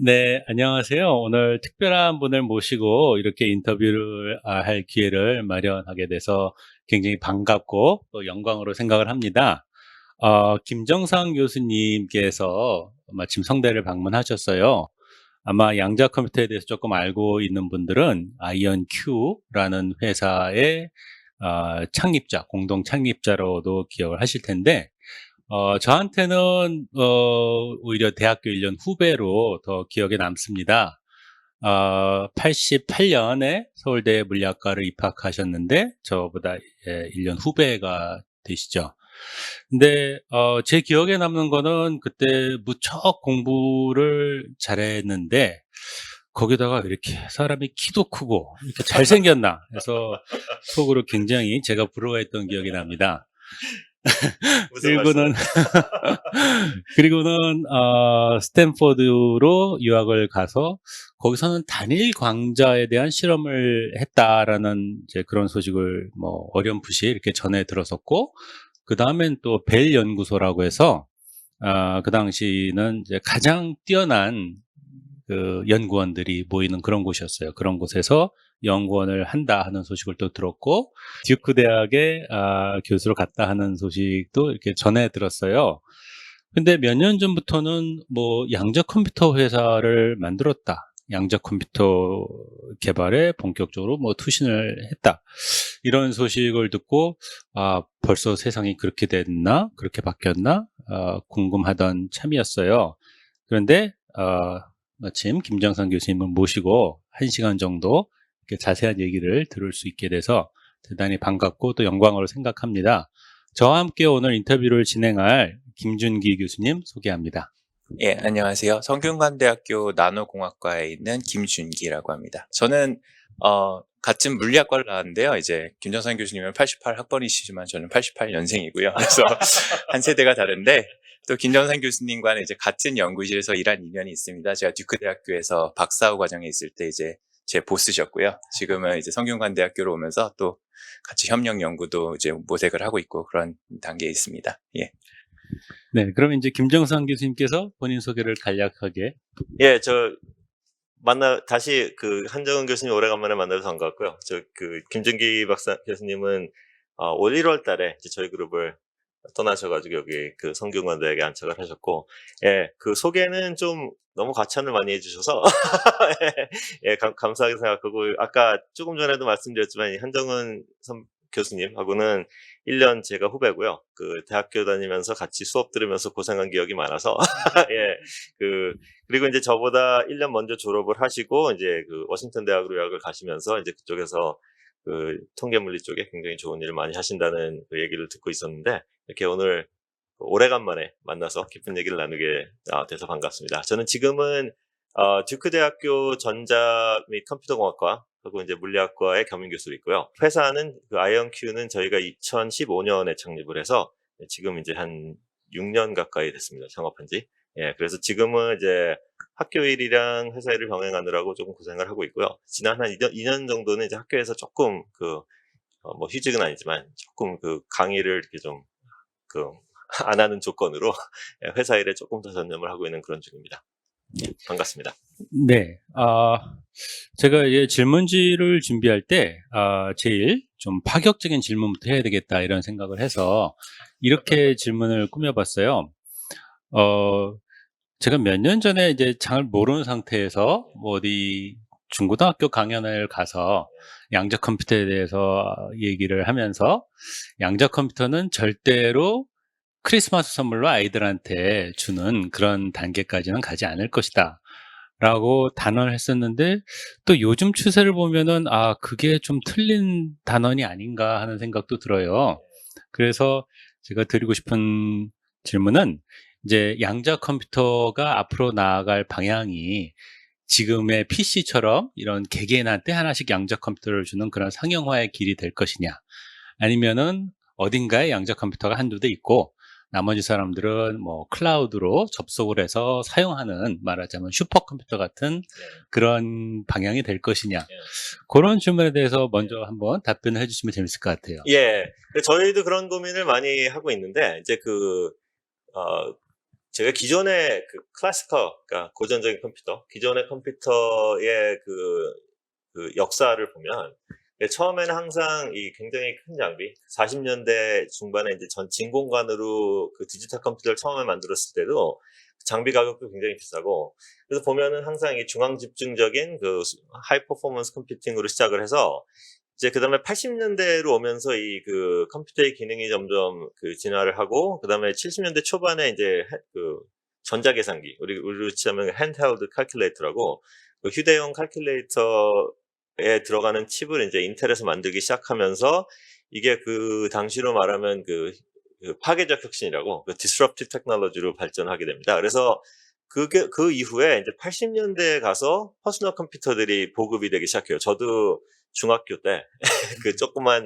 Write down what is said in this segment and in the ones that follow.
네, 안녕하세요. 오늘 특별한 분을 모시고 이렇게 인터뷰를 할 기회를 마련하게 돼서 굉장히 반갑고 또 영광으로 생각을 합니다. 김정상 교수님께서 마침 성대를 방문하셨어요. 아마 양자 컴퓨터에 대해서 조금 알고 있는 분들은 아이언큐라는 회사의 창립자, 공동 창립자로도 기억을 하실 텐데, 저한테는 오히려 대학교 1년 후배로 더 기억에 남습니다. 88년에 서울대 물리학과를 입학하셨는데 저보다 1년 후배가 되시죠. 근데 제 기억에 남는 거는 그때 무척 공부를 잘했는데 거기다가 이렇게 사람이 키도 크고 이렇게 잘생겼나 해서 속으로 굉장히 제가 부러워했던 기억이 납니다. 무슨 그리고는 말씀을? 그리고는 스탠포드로 유학을 가서 거기서는 단일 광자에 대한 실험을 했다라는 이제 그런 소식을 뭐 어렴풋이 이렇게 전해 들었었고, 그 다음엔 또 벨 연구소라고 해서 그 당시는 이제 가장 뛰어난 그 연구원들이 모이는 그런 곳이었어요. 그런 곳에서 연구원을 한다 하는 소식을 또 들었고, 듀크 대학에 교수로 갔다 하는 소식도 이렇게 전해 들었어요. 근데 몇 년 전부터는 뭐 양자 컴퓨터 회사를 만들었다. 양자 컴퓨터 개발에 본격적으로 뭐 투신을 했다. 이런 소식을 듣고, 벌써 세상이 그렇게 됐나? 그렇게 바뀌었나? 궁금하던 참이었어요. 그런데, 마침 김정상 교수님을 모시고 1시간 정도 이렇게 자세한 얘기를 들을 수 있게 돼서 대단히 반갑고 또 영광으로 생각합니다. 저와 함께 오늘 인터뷰를 진행할 김준기 교수님 소개합니다. 예, 안녕하세요. 성균관대학교 나노공학과에 있는 김준기라고 합니다. 저는 같은 물리학과를 나왔는데요. 이제 김정산 교수님은 88학번이시지만 저는 88년생이고요. 그래서 한 세대가 다른데 또 김정산 교수님과는 이제 같은 연구실에서 일한 인연이 있습니다. 제가 듀크 대학교에서 박사후 과정에 있을 때 이제 제 보스셨고요. 지금은 이제 성균관대학교로 오면서 또 같이 협력 연구도 이제 모색을 하고 있고 그런 단계에 있습니다. 예. 네, 그럼 이제 김정상 교수님께서 본인 소개를 간략하게. 예, 다시 한정은 교수님 오래간만에 만나서 반갑고요. 김준기 교수님은 올 1월 달에 이제 저희 그룹을 떠나셔가지고 여기 성균관대학에 안착을 하셨고, 예, 그 소개는 좀 너무 과찬을 많이 해주셔서, 예, 감사하게 생각하고, 아까 조금 전에도 말씀드렸지만, 이 한정은 교수님하고는 1년 제가 후배고요. 대학교 다니면서 같이 수업 들으면서 고생한 기억이 많아서, 예, 그리고 이제 저보다 1년 먼저 졸업을 하시고, 이제 워싱턴 대학으로 유학을 가시면서, 이제 그쪽에서 통계물리 쪽에 굉장히 좋은 일을 많이 하신다는 얘기를 듣고 있었는데, 이렇게 오늘 오래간만에 만나서 깊은 얘기를 나누게 돼서 반갑습니다. 저는 지금은 듀크 대학교 전자 및 컴퓨터공학과 하고 이제 물리학과의 겸임 교수로 있고요. 회사는 아이언큐는 저희가 2015년에 창립을 해서 지금 이제 한 6년 가까이 됐습니다. 창업한 지. 예, 그래서 지금은 이제 학교 일이랑 회사 일을 병행하느라고 조금 고생을 하고 있고요. 지난 한 2년 정도는 이제 학교에서 조금 뭐 휴직은 아니지만 조금 강의를 이렇게 좀 안 하는 조건으로 회사 일에 조금 더 전념을 하고 있는 그런 중입니다. 예, 반갑습니다. 네, 제가 이제 질문지를 준비할 때 제일 좀 파격적인 질문부터 해야 되겠다 이런 생각을 해서 이렇게 질문을 꾸며봤어요. 제가 몇 년 전에 이제 잘 모르는 상태에서 뭐 어디 중고등학교 강연을 가서 양자 컴퓨터에 대해서 얘기를 하면서 양자 컴퓨터는 절대로 크리스마스 선물로 아이들한테 주는 그런 단계까지는 가지 않을 것이다 라고 단언을 했었는데, 또 요즘 추세를 보면은 그게 좀 틀린 단언이 아닌가 하는 생각도 들어요. 그래서 제가 드리고 싶은 질문은, 이제 양자 컴퓨터가 앞으로 나아갈 방향이 지금의 PC처럼 이런 개개인한테 하나씩 양자 컴퓨터를 주는 그런 상용화의 길이 될 것이냐, 아니면은 어딘가에 양자 컴퓨터가 한두 대 있고 나머지 사람들은 뭐 클라우드로 접속을 해서 사용하는, 말하자면 슈퍼컴퓨터 같은 그런 방향이 될 것이냐, 그런 질문에 대해서 먼저 한번 답변을 해주시면 재밌을 것 같아요. 예, 저희도 그런 고민을 많이 하고 있는데, 이제 제가 기존의 그 클래시컬, 그러니까 고전적인 컴퓨터, 기존의 컴퓨터의 그 역사를 보면 처음에는 항상 이 굉장히 큰 장비, 40년대 중반에 이제 전 진공관으로 그 디지털 컴퓨터를 처음에 만들었을 때도 장비 가격도 굉장히 비싸고, 그래서 보면은 항상 이 중앙 집중적인 그 하이 퍼포먼스 컴퓨팅으로 시작을 해서 이제 그다음에 80년대로 오면서 이 그 컴퓨터의 기능이 점점 그 진화를 하고, 그다음에 70년대 초반에 이제 그 전자계산기, 우리로 치자면 핸드헬드 칼큘레이터라고 그 휴대용 칼큘레이터에 들어가는 칩을 이제 인텔에서 만들기 시작하면서, 이게 그 당시로 말하면 그 파괴적 혁신이라고, 그 disruptive technology로 발전하게 됩니다. 그래서 그 이후에 이제 80년대에 가서 퍼스널 컴퓨터들이 보급이 되기 시작해요. 저도 중학교 때 그 조그만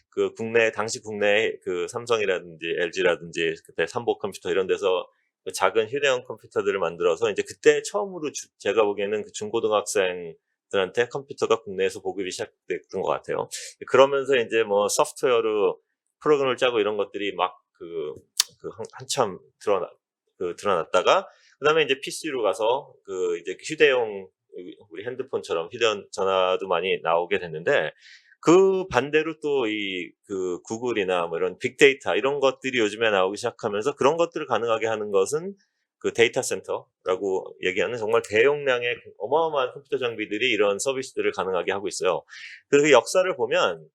그 당시 국내 그 삼성이라든지 LG라든지 그때 삼보 컴퓨터 이런 데서 그 작은 휴대용 컴퓨터들을 만들어서 이제 그때 처음으로 제가 보기에는 그 중고등학생들한테 컴퓨터가 국내에서 보급이 시작됐던 것 같아요. 그러면서 이제 뭐 소프트웨어로 프로그램을 짜고 이런 것들이 막 한참 드러났다가, 그 다음에 이제 PC로 가서 그 이제 휴대용, 우리 핸드폰처럼 휴대전화도 많이 나오게 됐는데, 그 반대로 또 그 구글이나 뭐 이런 빅데이터 이런 것들이 요즘에 나오기 시작하면서, 그런 것들을 가능하게 하는 것은 그 데이터 센터라고 얘기하는 정말 대용량의 어마어마한 컴퓨터 장비들이 이런 서비스들을 가능하게 하고 있어요. 그래서 그 역사를 보면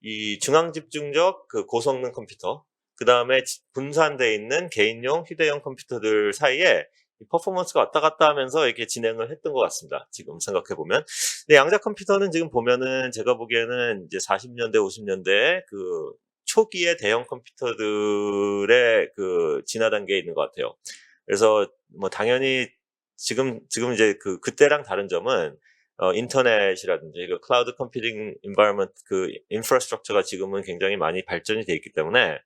이 중앙 집중적 그 고성능 컴퓨터, 그 다음에 분산되어 있는 개인용 휴대용 컴퓨터들 사이에 이 퍼포먼스가 왔다 갔다 하면서 이렇게 진행을 했던 것 같습니다. 지금 생각해보면. 근데 양자 컴퓨터는 지금 보면은 제가 보기에는 이제 40년대, 50년대 그 초기의 대형 컴퓨터들의 그 진화 단계에 있는 것 같아요. 그래서 뭐 당연히 지금 이제 그때랑 다른 점은 인터넷이라든지 그 클라우드 컴퓨팅 인바이러먼트 그 인프라스트럭처가 지금은 굉장히 많이 발전이 돼 있기 때문에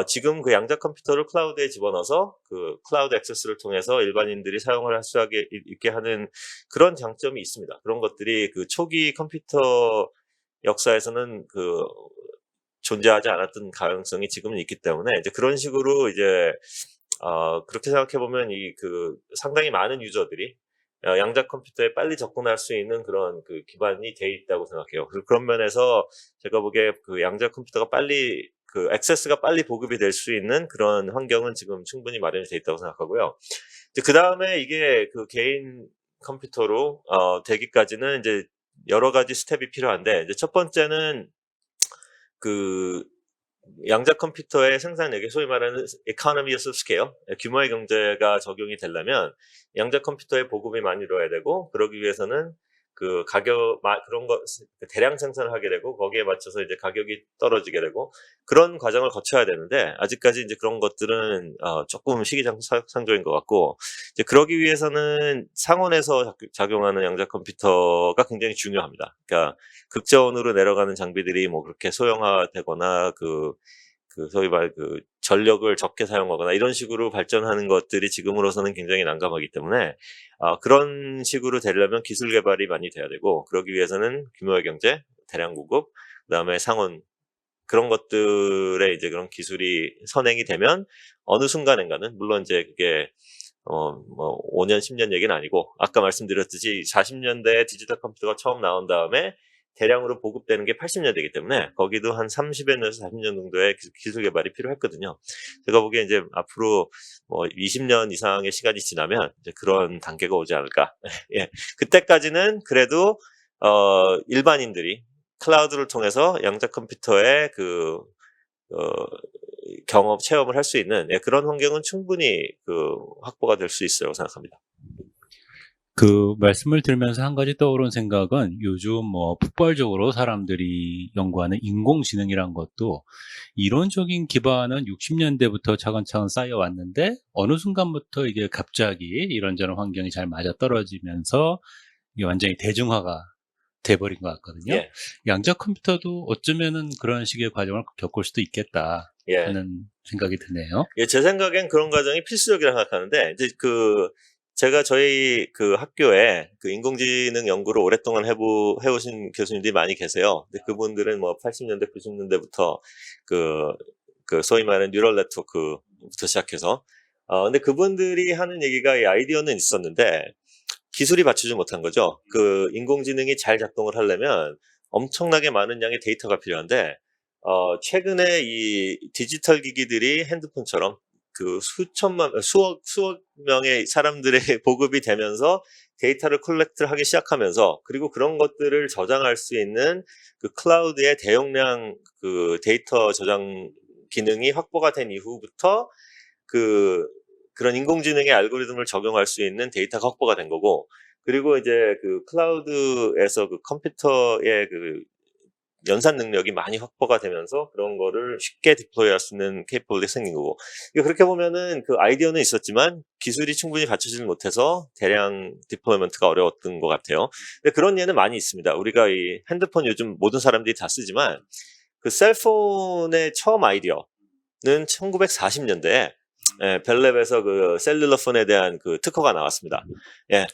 지금 그 양자 컴퓨터를 클라우드에 집어넣어서 그 클라우드 액세스를 통해서 일반인들이 사용을 할 수 있게 하는 그런 장점이 있습니다. 그런 것들이 그 초기 컴퓨터 역사에서는 그 존재하지 않았던 가능성이 지금은 있기 때문에, 이제 그런 식으로 이제 그렇게 생각해 보면 상당히 많은 유저들이 양자 컴퓨터에 빨리 접근할 수 있는 그런 그 기반이 돼 있다고 생각해요. 그런 면에서 제가 보기에 그 양자 컴퓨터가 빨리 그 액세스가 빨리 보급이 될 수 있는 그런 환경은 지금 충분히 마련이 돼 있다고 생각하고요. 그 다음에 이게 그 개인 컴퓨터로 되기까지는 이제 여러 가지 스텝이 필요한데, 이제 첫 번째는 그 양자 컴퓨터의 생산력이 소위 말하는 economies of scale, 규모의 경제가 적용이 되려면 양자 컴퓨터의 보급이 많이 이루어야 되고, 그러기 위해서는 그 그런 거 대량 생산을 하게 되고, 거기에 맞춰서 이제 가격이 떨어지게 되고, 그런 과정을 거쳐야 되는데, 아직까지 이제 그런 것들은 조금 시기상조인 것 같고, 이제 그러기 위해서는 상온에서 작용하는 양자 컴퓨터가 굉장히 중요합니다. 그러니까 극저온으로 내려가는 장비들이 뭐 그렇게 소형화되거나 소위 말 전력을 적게 사용하거나 이런 식으로 발전하는 것들이 지금으로서는 굉장히 난감하기 때문에, 그런 식으로 되려면 기술 개발이 많이 돼야 되고, 그러기 위해서는 규모의 경제, 대량 공급, 그다음에 상온, 그런 것들에 이제 그런 기술이 선행이 되면 어느 순간인가는, 물론 이제 그게 뭐 5년, 10년 얘기는 아니고, 아까 말씀드렸듯이 40년대에 디지털 컴퓨터가 처음 나온 다음에 대량으로 보급되는 게 80년대이기 때문에 거기도 한 30여 년에서 40년 정도의 기술 개발이 필요했거든요. 제가 보기에 이제 앞으로 뭐 20년 이상의 시간이 지나면 이제 그런 단계가 오지 않을까. 예. 그때까지는 그래도 일반인들이 클라우드를 통해서 양자 컴퓨터의 체험을 할 수 있는 그런 환경은 충분히 확보가 될 수 있어요 생각합니다. 그 말씀을 들으면서 한 가지 떠오른 생각은, 요즘 뭐 폭발적으로 사람들이 연구하는 인공지능이란 것도 이론적인 기반은 60년대부터 차근차근 쌓여왔는데, 어느 순간부터 이게 갑자기 이런저런 환경이 잘 맞아떨어지면서 이게 완전히 대중화가 돼버린 것 같거든요. 예. 양자 컴퓨터도 어쩌면은 그런 식의 과정을 겪을 수도 있겠다 예. 하는 생각이 드네요. 예, 제 생각엔 그런 과정이 필수적이라고 생각하는데, 이제 제가 저희 학교에 인공지능 연구를 오랫동안 해오신 교수님들이 많이 계세요. 근데 그분들은 뭐 80년대, 90년대부터 소위 말하는 뉴럴 네트워크부터 시작해서 근데 그분들이 하는 얘기가 이 아이디어는 있었는데 기술이 받쳐주지 못한 거죠. 그 인공지능이 잘 작동을 하려면 엄청나게 많은 양의 데이터가 필요한데 최근에 이 디지털 기기들이 핸드폰처럼 그 수억 명의 사람들의 보급이 되면서 데이터를 컬렉트를 하기 시작하면서 그리고 그런 것들을 저장할 수 있는 그 클라우드의 대용량 그 데이터 저장 기능이 확보가 된 이후부터 그런 인공지능의 알고리즘을 적용할 수 있는 데이터가 확보가 된 거고, 그리고 이제 그 클라우드에서 그 컴퓨터의 그 연산 능력이 많이 확보가 되면서 그런 거를 쉽게 디플로이할 수 있는 케이퍼블이 생긴 거고. 그렇게 보면은 그 아이디어는 있었지만 기술이 충분히 받쳐지지 못해서 대량 디플로이먼트가 어려웠던 것 같아요. 근데 그런 예는 많이 있습니다. 우리가 이 핸드폰 요즘 모든 사람들이 다 쓰지만 그 셀폰의 처음 아이디어는 1940년대에 벨랩에서 그 셀룰러 폰에 대한 그 특허가 나왔습니다. 예,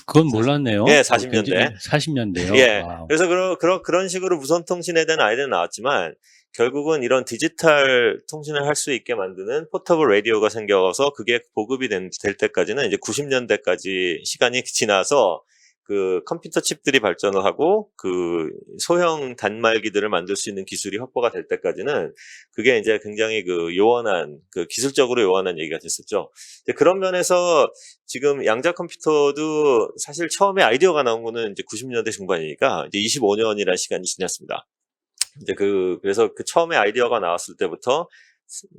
그건 몰랐네요. 예, 40년대. 40년대요. 예. 와우. 그래서 그런 식으로 무선 통신에 대한 아이디어는 나왔지만 결국은 이런 디지털 통신을 할 수 있게 만드는 포터블 라디오가 생겨서 그게 보급이 될 때까지는 이제 90년대까지 시간이 지나서 그 컴퓨터 칩들이 발전을 하고 그 소형 단말기들을 만들 수 있는 기술이 확보가 될 때까지는 그게 이제 굉장히 그 기술적으로 요원한 얘기가 됐었죠. 이제 그런 면에서 지금 양자 컴퓨터도 사실 처음에 아이디어가 나온 거는 이제 90년대 중반이니까 이제 25년이라는 시간이 지났습니다. 이제 그래서 그 처음에 아이디어가 나왔을 때부터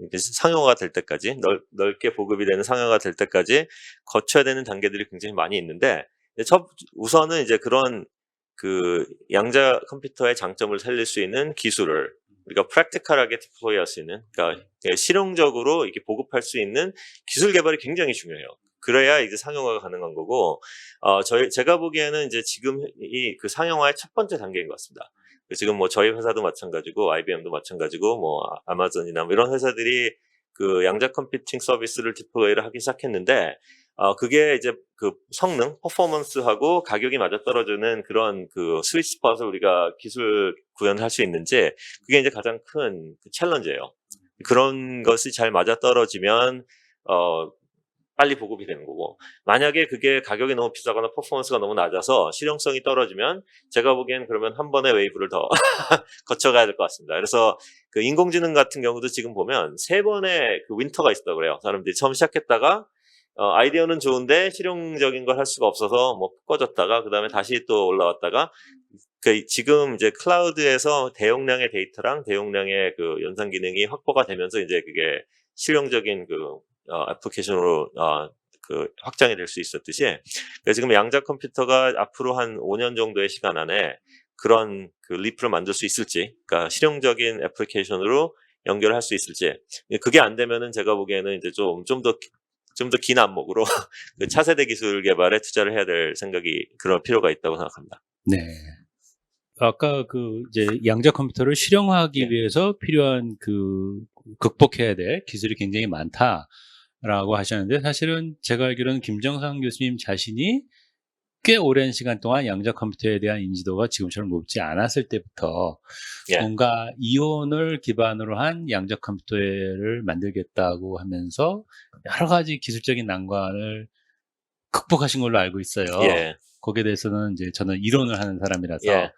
이제 상용화가 될 때까지 넓게 보급이 되는 상용화가 될 때까지 거쳐야 되는 단계들이 굉장히 많이 있는데 우선은 이제 그런 그 양자 컴퓨터의 장점을 살릴 수 있는 기술을 우리가 프랙티컬하게 디플로이할 수 있는, 그러니까 실용적으로 이렇게 보급할 수 있는 기술 개발이 굉장히 중요해요. 그래야 이제 상용화가 가능한 거고, 제가 보기에는 이제 지금 그 상용화의 첫 번째 단계인 것 같습니다. 지금 뭐 저희 회사도 마찬가지고, IBM도 마찬가지고, 뭐 아마존이나 뭐 이런 회사들이 그 양자 컴퓨팅 서비스를 디플로이를 하기 시작했는데, 그게 이제 그 성능, 퍼포먼스하고 가격이 맞아떨어지는 그런 그 스위트 스팟을 우리가 기술 구현을 할 수 있는지, 그게 이제 가장 큰 챌린지예요. 그런 것이 잘 맞아떨어지면, 빨리 보급이 되는 거고, 만약에 그게 가격이 너무 비싸거나 퍼포먼스가 너무 낮아서 실용성이 떨어지면 제가 보기엔 그러면 한 번의 웨이브를 더 거쳐가야 될 것 같습니다. 그래서 그 인공지능 같은 경우도 지금 보면 3번의 그 윈터가 있었다고 그래요. 사람들이 처음 시작했다가 아이디어는 좋은데 실용적인 걸 할 수가 없어서 뭐 꺼졌다가 그 다음에 다시 또 올라왔다가 지금 이제 클라우드에서 대용량의 데이터랑 대용량의 그 연산 기능이 확보가 되면서 이제 그게 실용적인 애플리케이션으로 그 확장이 될 수 있었듯이, 지금 양자 컴퓨터가 앞으로 한 5년 정도의 시간 안에 그런 그 리프를 만들 수 있을지, 그러니까 실용적인 애플리케이션으로 연결할 수 있을지, 그게 안 되면은 제가 보기에는 이제 좀 더 긴 안목으로 그 차세대 기술 개발에 투자를 해야 될 그럴 필요가 있다고 생각합니다. 네. 아까 이제 양자 컴퓨터를 실용화하기 네. 위해서 필요한 극복해야 될 기술이 굉장히 많다라고 하셨는데, 사실은 제가 알기로는 김정상 교수님 자신이 꽤 오랜 시간 동안 양자 컴퓨터에 대한 인지도가 지금처럼 높지 않았을 때부터 뭔가 이온을 기반으로 한 양자 컴퓨터를 만들겠다고 하면서 여러 가지 기술적인 난관을 극복하신 걸로 알고 있어요. 예. 거기에 대해서는 이제 저는 이론을 하는 사람이라서 예.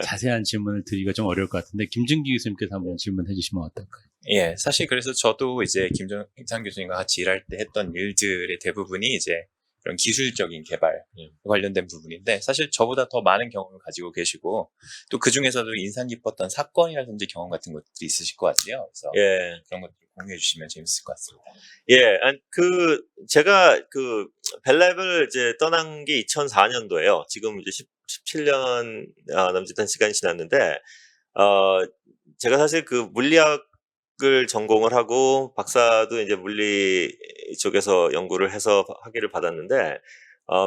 자세한 질문을 드리기가 좀 어려울 것 같은데, 김준기 교수님께서 한번 질문해 주시면 어떨까요? 예, 사실 그래서 저도 이제 김정상 교수님과 같이 일할 때 했던 일들의 대부분이 이제 그런 기술적인 개발 관련된 부분인데, 사실 저보다 더 많은 경험을 가지고 계시고 또 그 중에서도 인상 깊었던 사건이라든지 경험 같은 것들이 있으실 것 같아요. 그래서 그런 것들 공유해 주시면 재밌을 것 같습니다. 제가 벨랩을 이제 떠난 게 2004년도예요. 지금 이제 17년 남짓한 시간이 지났는데, 제가 사실 그 물리학을 전공을 하고 박사도 이제 물리 쪽에서 연구를 해서 학위를 받았는데,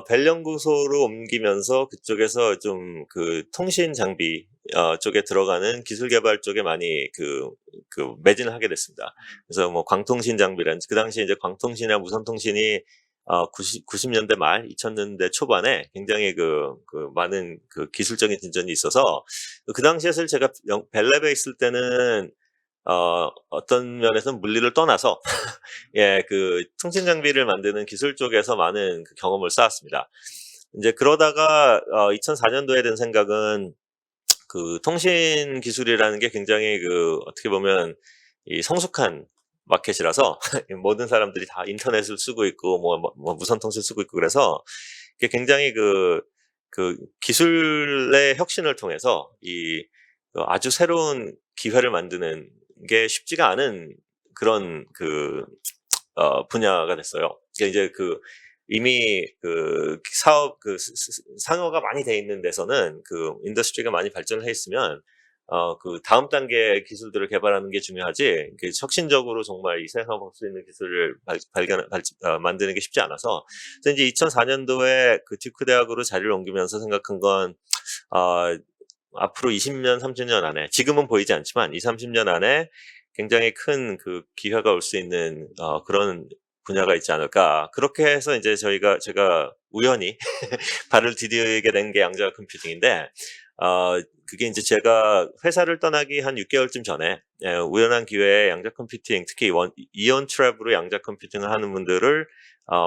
벨 연구소로 옮기면서 그쪽에서 좀 통신 장비 쪽에 들어가는 기술 개발 쪽에 많이 매진을 하게 됐습니다. 그래서 뭐 광통신 장비라든지, 그 당시에 이제 광통신이나 무선통신이 90년대 말, 2000년대 초반에 굉장히 많은 기술적인 진전이 있어서, 그 당시에 사실 제가 벨랩에 있을 때는 어떤 면에서는 물리를 떠나서 예, 그 통신 장비를 만드는 기술 쪽에서 많은 그 경험을 쌓았습니다. 이제 그러다가 2004년도에 든 생각은 그 통신 기술이라는 게 굉장히 그 어떻게 보면 이 성숙한 마켓이라서 모든 사람들이 다 인터넷을 쓰고 있고 뭐 무선 통신 쓰고 있고 그래서 이게 굉장히 그 기술의 혁신을 통해서 그 아주 새로운 기회를 만드는 게 쉽지가 않은 그런 분야가 됐어요. 그러니까 이제 이미 사업 상용화가 많이 돼 있는 데서는 인더스트리가 많이 발전을 해 있으면 다음 단계 기술들을 개발하는 게 중요하지, 혁신적으로 정말 이 세상을 볼 수 있는 기술을 만드는 게 쉽지 않아서. 그래서 이제 2004년도에 듀크 대학으로 자리를 옮기면서 생각한 건, 앞으로 20년, 30년 안에, 지금은 보이지 않지만 20, 30년 안에 굉장히 큰 기회가 올 수 있는, 그런 분야가 있지 않을까. 그렇게 해서 이제 제가 우연히 발을 디디게 된 게 양자 컴퓨팅인데, 그게 이제 제가 회사를 떠나기 한 6개월쯤 전에, 우연한 기회에 양자 컴퓨팅, 특히 이온 트랩으로 양자 컴퓨팅을 하는 분들을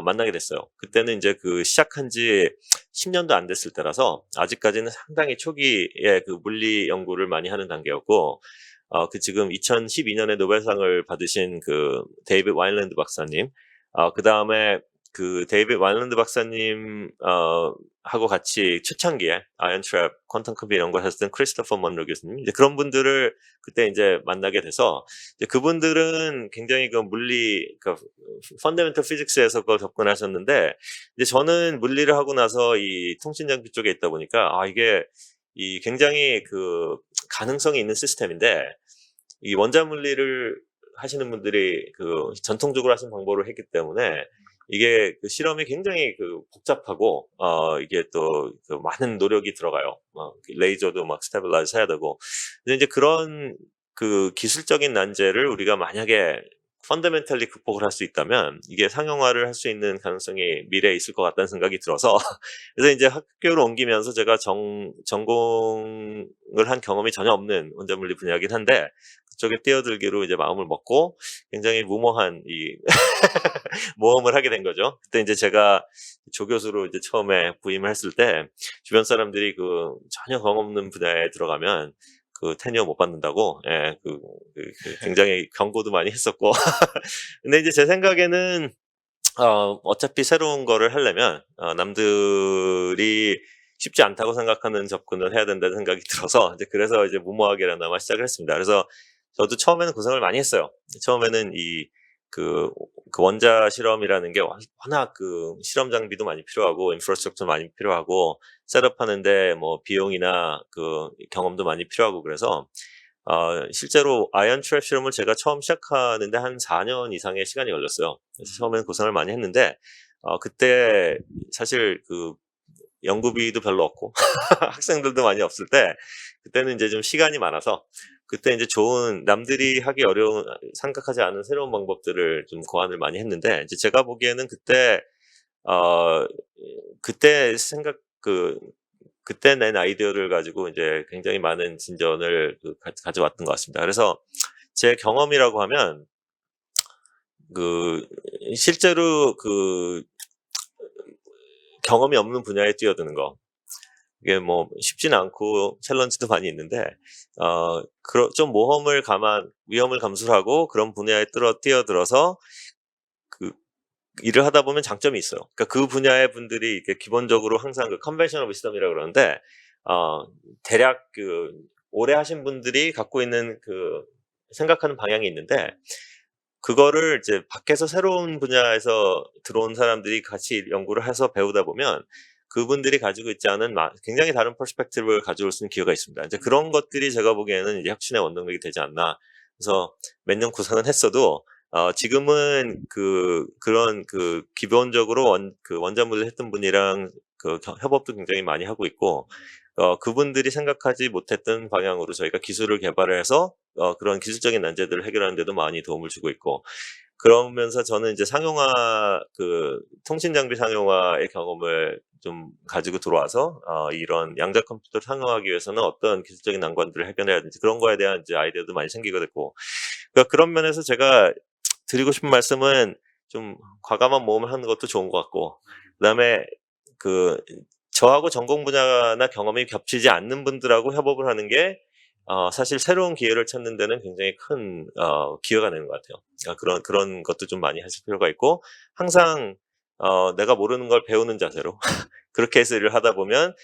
만나게 됐어요. 그때는 이제 시작한 지 10년도 안 됐을 때라서 아직까지는 상당히 초기에 물리 연구를 많이 하는 단계였고, 지금 2012년에 노벨상을 받으신 데이비드 와인랜드 박사님, 그 다음에 데이비드 와인랜드 박사님, 하고 같이 초창기에 아이언 트랩, 퀀텀 컴퓨팅 이런 걸 했을 땐 크리스토퍼 먼로 교수님, 이제 그런 분들을 그때 이제 만나게 돼서, 이제 그분들은 굉장히 펀더멘털 피직스에서 그걸 접근하셨는데, 이제 저는 물리를 하고 나서 이 통신장비 쪽에 있다 보니까, 이게 굉장히 가능성이 있는 시스템인데, 이 원자 물리를 하시는 분들이 전통적으로 하신 방법을 했기 때문에 이게 실험이 굉장히 복잡하고 이게 또 많은 노력이 들어가요. 레이저도 막 스테빌라이즈 해야 되고. 근데 이제 그런 기술적인 난제를 우리가 만약에 펀더멘털리 극복을 할 수 있다면 이게 상용화를 할 수 있는 가능성이 미래에 있을 것 같다는 생각이 들어서 그래서 이제 학교를 옮기면서 제가 전공을 한 경험이 전혀 없는 원자물리 분야이긴 한데 그쪽에 뛰어들기로 이제 마음을 먹고 굉장히 무모한 모험을 하게 된 거죠. 그때 이제 제가 조교수로 이제 처음에 부임을 했을 때 주변 사람들이 전혀 경험 없는 분야에 들어가면 테니어 못 받는다고, 예, 굉장히 경고도 많이 했었고. 근데 이제 제 생각에는, 어차피 새로운 거를 하려면, 남들이 쉽지 않다고 생각하는 접근을 해야 된다는 생각이 들어서, 이제 그래서 이제 무모하게나마 시작을 했습니다. 그래서 저도 처음에는 고생을 많이 했어요. 처음에는 원자 실험이라는 게 워낙 실험 장비도 많이 필요하고, 인프라스트럭처도 많이 필요하고, 셋업하는데 뭐 비용이나 경험도 많이 필요하고 그래서, 실제로 아이언 트랩 실험을 제가 처음 시작하는데 한 4년 이상의 시간이 걸렸어요. 그래서 처음에는 고생을 많이 했는데, 그때 사실 연구비도 별로 없고, 학생들도 많이 없을 때, 그때는 이제 좀 시간이 많아서, 그때 이제 좋은, 남들이 하기 어려운, 생각하지 않은 새로운 방법들을 좀 고안을 많이 했는데, 이제 제가 보기에는 그때 그때 낸 아이디어를 가지고 이제 굉장히 많은 진전을 가져왔던 것 같습니다. 그래서 제 경험이라고 하면, 실제로 경험이 없는 분야에 뛰어드는 거. 이게 뭐 쉽지는 않고 챌린지도 많이 있는데, 좀 위험을 감수하고 그런 분야에 뛰어들어서 일을 하다 보면 장점이 있어요. 그러니까 그 분야의 분들이 이렇게 기본적으로 항상 컨벤셔널 위스덤이라고 그러는데, 대략 오래 하신 분들이 갖고 있는 생각하는 방향이 있는데, 그거를 이제 밖에서 새로운 분야에서 들어온 사람들이 같이 연구를 해서 배우다 보면 그분들이 가지고 있지 않은 굉장히 다른 퍼스펙티브를 가져올 수 있는 기회가 있습니다. 이제 그런 것들이 제가 보기에는 이제 혁신의 원동력이 되지 않나. 그래서 몇 년 구상은 했어도, 지금은 그런 기본적으로 원자물을 했던 분이랑 협업도 굉장히 많이 하고 있고, 그분들이 생각하지 못했던 방향으로 저희가 기술을 개발을 해서, 그런 기술적인 난제들을 해결하는 데도 많이 도움을 주고 있고, 그러면서 저는 이제 상용화, 통신 장비 상용화의 경험을 좀 가지고 들어와서, 이런 양자 컴퓨터를 상용화하기 위해서는 어떤 기술적인 난관들을 해결해야 되는지 그런 거에 대한 이제 아이디어도 많이 생기게 됐고, 그러니까 그런 면에서 제가 드리고 싶은 말씀은 좀 과감한 모험을 하는 것도 좋은 것 같고, 그다음에 저하고 전공 분야나 경험이 겹치지 않는 분들하고 협업을 하는 게 사실 새로운 기회를 찾는 데는 굉장히 큰 기회가 되는 것 같아요. 그러니까 그런 것도 좀 많이 하실 필요가 있고, 항상 내가 모르는 걸 배우는 자세로 그렇게 해서 일을 하다 보면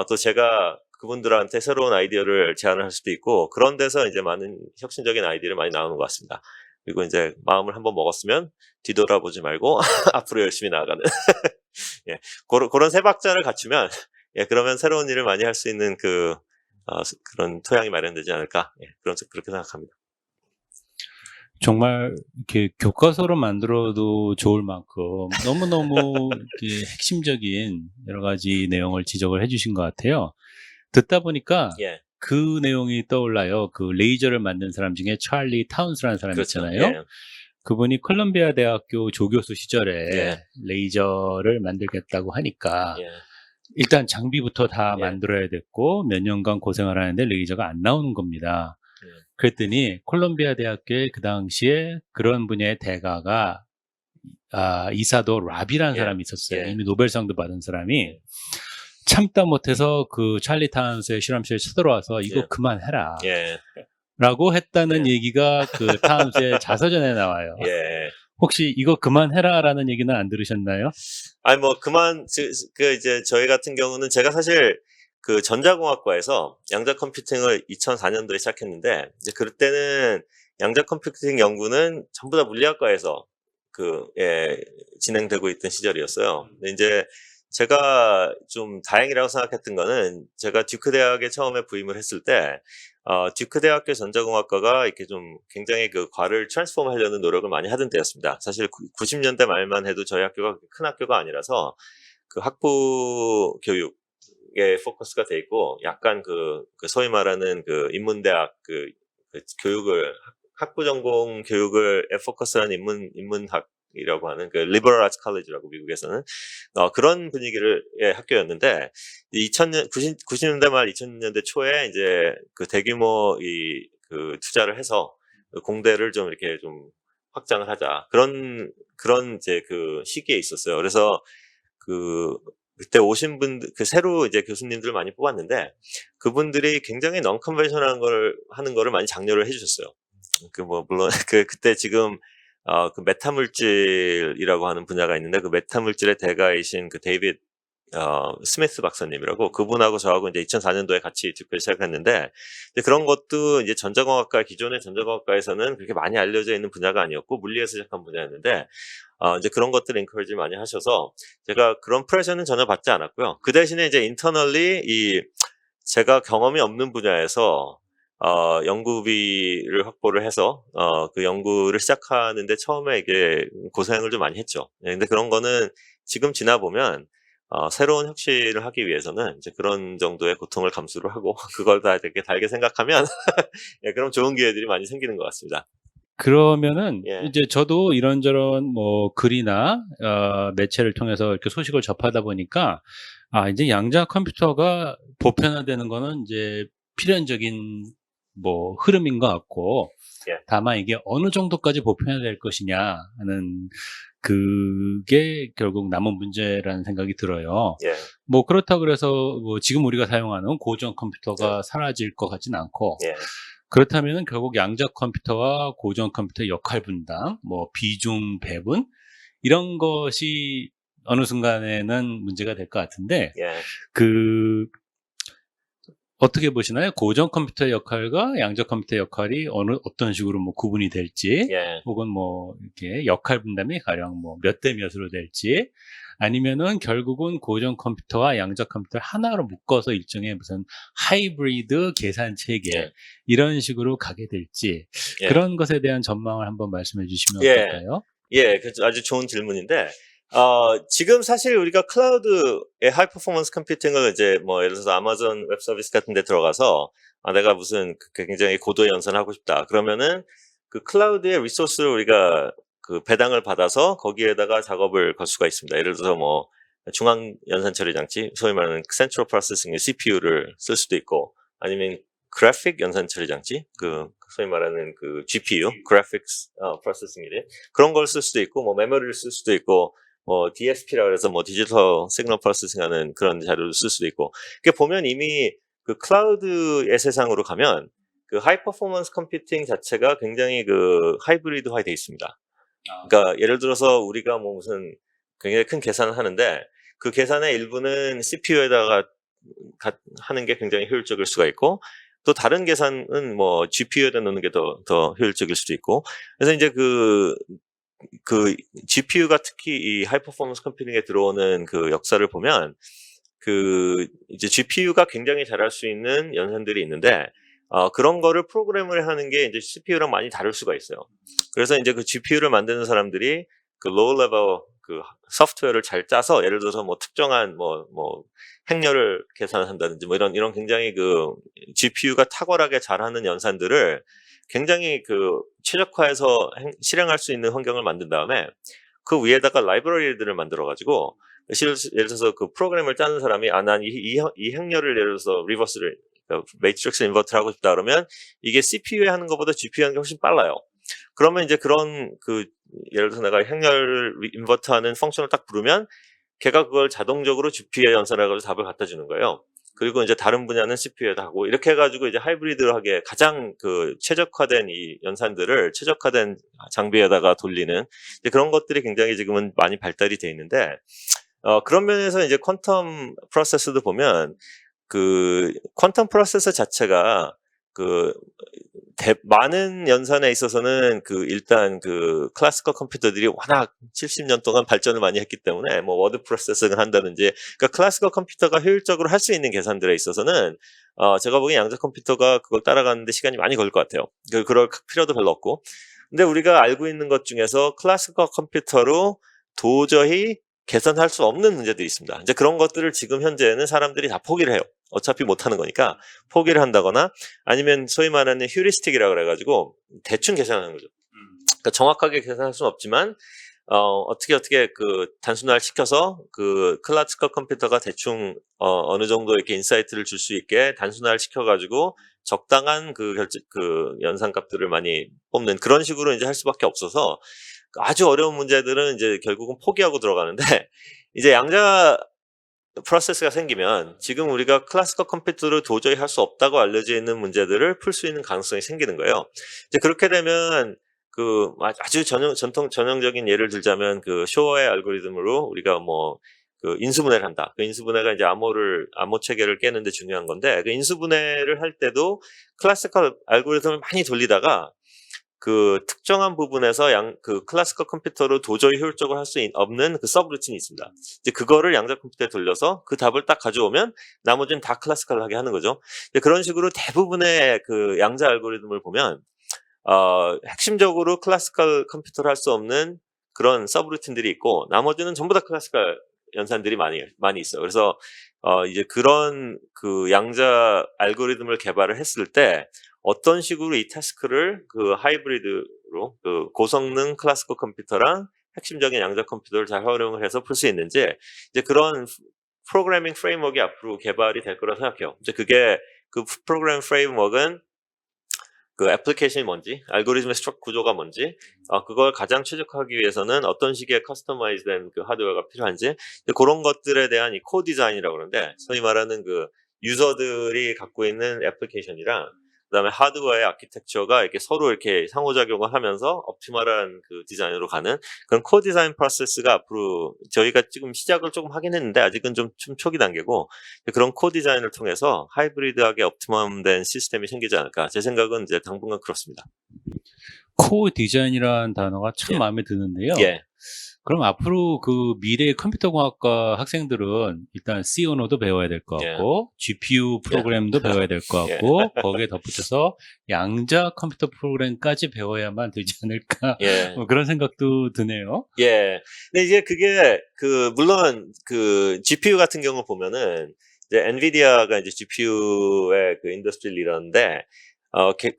또 제가 그분들한테 새로운 아이디어를 제안을 할 수도 있고, 그런 데서 이제 많은 혁신적인 아이디어를 많이 나오는 것 같습니다. 그리고 이제 마음을 한번 먹었으면 뒤돌아보지 말고 앞으로 열심히 나아가는 예, 그런 세 박자를 갖추면 예, 그러면 새로운 일을 많이 할 수 있는 그런 토양이 마련되지 않을까, 예, 그렇게 생각합니다. 정말 이렇게 교과서로 만들어도 좋을 만큼 너무너무 이렇게 핵심적인 여러 가지 내용을 지적을 해주신 것 같아요. 듣다 보니까 예, 그 내용이 떠올라요. 그 레이저를 만든 사람 중에 찰리 타운스라는 사람이 그렇죠. 있잖아요. 예, 그분이 콜롬비아 대학교 조교수 시절에 예. 레이저를 만들겠다고 하니까 예, 일단 장비부터 다 예. 만들어야 됐고 몇 년간 고생을 하는데 레이저가 안 나오는 겁니다. 예. 그랬더니 콜롬비아 대학교에 그 당시에 그런 분야의 대가가 이사도 라비라는 예. 사람이 있었어요. 예. 이미 노벨상도 받은 사람이 예. 참다 못해서 그 찰리 타운스의 실험실에 쳐들어와서 이거 예. 그만해라 예, 라고 했다는 예. 얘기가 그 타운스의 자서전에 나와요. 예. 혹시 이거 그만해라 라는 얘기는 안 들으셨나요? 아니, 이제 저희 같은 경우는 제가 사실 전자공학과에서 양자 컴퓨팅을 2004년도에 시작했는데, 이제 그때는 양자 컴퓨팅 연구는 전부 다 물리학과에서 진행되고 있던 시절이었어요. 근데 이제 제가 좀 다행이라고 생각했던 거는, 제가 듀크 대학에 처음에 부임을 했을 때, 듀크 대학교 전자공학과가 이렇게 좀 굉장히 과를 트랜스폼 하려는 노력을 많이 하던 때였습니다. 사실 90년대 말만 해도 저희 학교가 큰 학교가 아니라서 학부 교육에 포커스가 돼 있고, 약간 소위 말하는 인문대학 학부 전공 교육을 포커스한 인문학이라고 하는 리버럴 아츠 컬리지라고 미국에서는 그런 분위기의 학교였는데, 90년대 말 2000년대 초에 이제 대규모 투자를 해서 공대를 좀 이렇게 좀 확장을 하자, 그런 이제 시기에 있었어요. 그래서 그때 오신 분들, 새로 이제 교수님들 많이 뽑았는데, 그분들이 굉장히 non conventional한 걸 하는 거를 많이 장려를 해주셨어요. 물론 그때 지금 메타물질이라고 하는 분야가 있는데, 그 메타물질의 대가이신 데이비드 스미스 박사님이라고, 그분하고 저하고 이제 2004년도에 같이 듀크를 시작했는데, 이제 그런 것도 이제 기존의 전자공학과에서는 그렇게 많이 알려져 있는 분야가 아니었고, 물리에서 시작한 분야였는데, 이제 그런 것들을 encourage 많이 하셔서 제가 그런 프레셔는 전혀 받지 않았고요. 그 대신에 이제 internally 제가 경험이 없는 분야에서 연구비를 확보를 해서 그 연구를 시작하는데 처음에 이게 고생을 좀 많이 했죠. 근데 그런 거는 지금 지나보면 새로운 혁신을 하기 위해서는 이제 그런 정도의 고통을 감수를 하고 그걸 다 되게 달게 생각하면 예, 그럼 좋은 기회들이 많이 생기는 것 같습니다. 그러면은 예. 이제 저도 이런저런 뭐 글이나 매체를 통해서 이렇게 소식을 접하다 보니까 이제 양자 컴퓨터가 보편화되는 거는 이제 필연적인 뭐 흐름인 것 같고, 예. 다만 이게 어느 정도까지 보편화될 것이냐 하는 그게 결국 남은 문제라는 생각이 들어요. 예. 뭐 그렇다 그래서 뭐 지금 우리가 사용하는 고전 컴퓨터가 사라질 것 같진 않고, 예. 그렇다면은 결국 양자 컴퓨터와 고전 컴퓨터의 역할 분담, 뭐 비중 배분 이런 것이 어느 순간에는 문제가 될 것 같은데, 예. 어떻게 보시나요? 고전 컴퓨터의 역할과 양자 컴퓨터의 역할이 어떤 식으로 뭐 구분이 될지, 예. 혹은 뭐 이렇게 역할 분담이 가령 뭐 몇 대 몇으로 될지, 아니면은 결국은 고전 컴퓨터와 양자 컴퓨터를 하나로 묶어서 일종의 무슨 하이브리드 계산 체계 예. 이런 식으로 가게 될지, 예. 그런 것에 대한 전망을 한번 말씀해 주시면 예. 어떨까요? 예, 아주 좋은 질문인데, 지금 사실 우리가 클라우드의 하이 퍼포먼스 컴퓨팅을 이제 뭐 예를 들어서 아마존 웹 서비스 같은 데 들어가서 내가 무슨 굉장히 고도의 연산을 하고 싶다. 그러면은 클라우드의 리소스를 우리가 그 배당을 받아서 거기에다가 작업을 걸 수가 있습니다. 예를 들어서 뭐 중앙 연산 처리 장치, 소위 말하는 센트럴 프로세싱의 CPU를 쓸 수도 있고, 아니면 그래픽 연산 처리 장치, 그 소위 말하는 그 GPU, 그래픽스 프로세싱이래, 그런 걸 쓸 수도 있고, 뭐 메모리를 쓸 수도 있고, 뭐 DSP라 그래서 뭐 디지털 시그널 프로세싱하는 그런 자료를 쓸 수도 있고, 이게 보면 이미 그 클라우드의 세상으로 가면 그 하이 퍼포먼스 컴퓨팅 자체가 굉장히 그 하이브리드화 되어 있습니다. 그러니까 예를 들어서 우리가 뭐 무슨 굉장히 큰 계산을 하는데 그 계산의 일부는 CPU에다가 하는 게 굉장히 효율적일 수가 있고, 또 다른 계산은 뭐 GPU에다 넣는 게 더 효율적일 수도 있고, 그래서 이제 그 GPU가 특히 이 하이 퍼포먼스 컴퓨팅에 들어오는 그 역사를 보면 그 이제 GPU가 굉장히 잘할 수 있는 연산들이 있는데 그런 거를 프로그램을 하는 게 이제 CPU랑 많이 다를 수가 있어요. 그래서 이제 그 GPU를 만드는 사람들이 그 로우 레벨 그 소프트웨어를 잘 짜서 예를 들어서 뭐 특정한 뭐 행렬을 계산한다든지 뭐 이런 굉장히 그 GPU가 탁월하게 잘하는 연산들을 굉장히 그 최적화해서 실행할 수 있는 환경을 만든 다음에 그 위에다가 라이브러리들을 만들어 가지고 예를 들어서 그 프로그램을 짜는 사람이 난 이 행렬을 예를 들어서 리버스를 매트릭스 인버트를 하고 싶다 그러면 이게 CPU에 하는 것보다 GPU에 하는 게 훨씬 빨라요. 그러면 이제 그런 그 예를 들어서 내가 행렬을 인버트하는 펑션을 딱 부르면 걔가 그걸 자동적으로 GPU에 연산해가지고 답을 갖다 주는 거예요. 그리고 이제 다른 분야는 CPU에다 하고 이렇게 해가지고 이제 하이브리드하게 가장 그 최적화된 이 연산들을 최적화된 장비에다가 돌리는 이제 그런 것들이 굉장히 지금은 많이 발달이 돼 있는데 그런 면에서 이제 퀀텀 프로세서도 보면 그 퀀텀 프로세서 자체가 그 많은 연산에 있어서는 그 일단 그 클래시컬 컴퓨터들이 워낙 70년 동안 발전을 많이 했기 때문에 뭐 워드 프로세싱을 한다든지 그러니까 클래시컬 컴퓨터가 효율적으로 할 수 있는 계산들에 있어서는 제가 보기엔 양자 컴퓨터가 그걸 따라가는데 시간이 많이 걸릴 것 같아요. 그럴 필요도 별로 없고. 근데 우리가 알고 있는 것 중에서 클래시컬 컴퓨터로 도저히 개선할 수 없는 문제들이 있습니다. 이제 그런 것들을 지금 현재는 사람들이 다 포기를 해요. 어차피 못하는 거니까 포기를 한다거나 아니면 소위 말하는 휴리스틱이라고 그래가지고 대충 계산하는 거죠. 그러니까 정확하게 계산할 수는 없지만 어떻게 그 단순화를 시켜서 그 클래시컬 컴퓨터가 대충 어느 정도 이렇게 인사이트를 줄 수 있게 단순화를 시켜가지고 적당한 그 연산값들을 많이 뽑는 그런 식으로 이제 할 수밖에 없어서 아주 어려운 문제들은 이제 결국은 포기하고 들어가는데 이제 양자 프로세스가 생기면 지금 우리가 클래시컬 컴퓨터로 도저히 할 수 없다고 알려져 있는 문제들을 풀 수 있는 가능성이 생기는 거예요. 이제 그렇게 되면 그 아주 전형적인 예를 들자면 그 쇼어의 알고리즘으로 우리가 뭐 그 인수분해를 한다. 그 인수분해가 이제 암호 체계를 깨는데 중요한 건데 그 인수분해를 할 때도 클래시컬 알고리즘을 많이 돌리다가 그 특정한 부분에서 그 클래시컬 컴퓨터로 도저히 효율적으로 할 수 없는 그 서브루틴이 있습니다. 이제 그거를 양자 컴퓨터에 돌려서 그 답을 딱 가져오면 나머지는 다 클래시컬하게 하는 거죠. 그런 식으로 대부분의 그 양자 알고리즘을 보면 핵심적으로 클래시컬 컴퓨터로 할 수 없는 그런 서브루틴들이 있고 나머지는 전부 다 클래시컬 연산들이 많이 있어요. 그래서 이제 그런 그 양자 알고리즘을 개발을 했을 때 어떤 식으로 이 태스크를 그 하이브리드로 그 고성능 클래시컬 컴퓨터랑 핵심적인 양자 컴퓨터를 잘 활용을 해서 풀 수 있는지 이제 그런 프로그래밍 프레임워크가 앞으로 개발이 될 거라 생각해요. 이제 그게 그 프로그래밍 프레임워크는 그 애플리케이션이 뭔지, 알고리즘의 스트럭 구조가 뭔지, 그걸 가장 최적화하기 위해서는 어떤 식의 커스터마이즈된 그 하드웨어가 필요한지, 그런 것들에 대한 이 코 디자인이라고 그러는데, 소위 말하는 그 유저들이 갖고 있는 애플리케이션이랑 그다음에 하드웨어의 아키텍처가 이렇게 서로 이렇게 상호작용을 하면서 옵티멀한 그 디자인으로 가는 그런 코 디자인 프로세스가 앞으로 저희가 지금 시작을 조금 하긴 했는데 아직은 좀 초기 단계고 그런 코 디자인을 통해서 하이브리드하게 옵티멈된 시스템이 생기지 않을까. 제 생각은 이제 당분간 그렇습니다. 코어 디자인이라는 단어가 참 예. 마음에 드는데요. 예. 그럼 앞으로 그 미래 컴퓨터공학과 학생들은 일단 C 언어도 배워야 될 것 같고, GPU 프로그램도 배워야 될 것 같고, 거기에 덧붙여서 양자 컴퓨터 프로그램까지 배워야만 되지 않을까. 뭐 그런 생각도 드네요. 예. 근데 이제 그게 물론 그 GPU 같은 경우 보면은 이제 엔비디아가 이제 GPU의 그 인더스트리 리더인데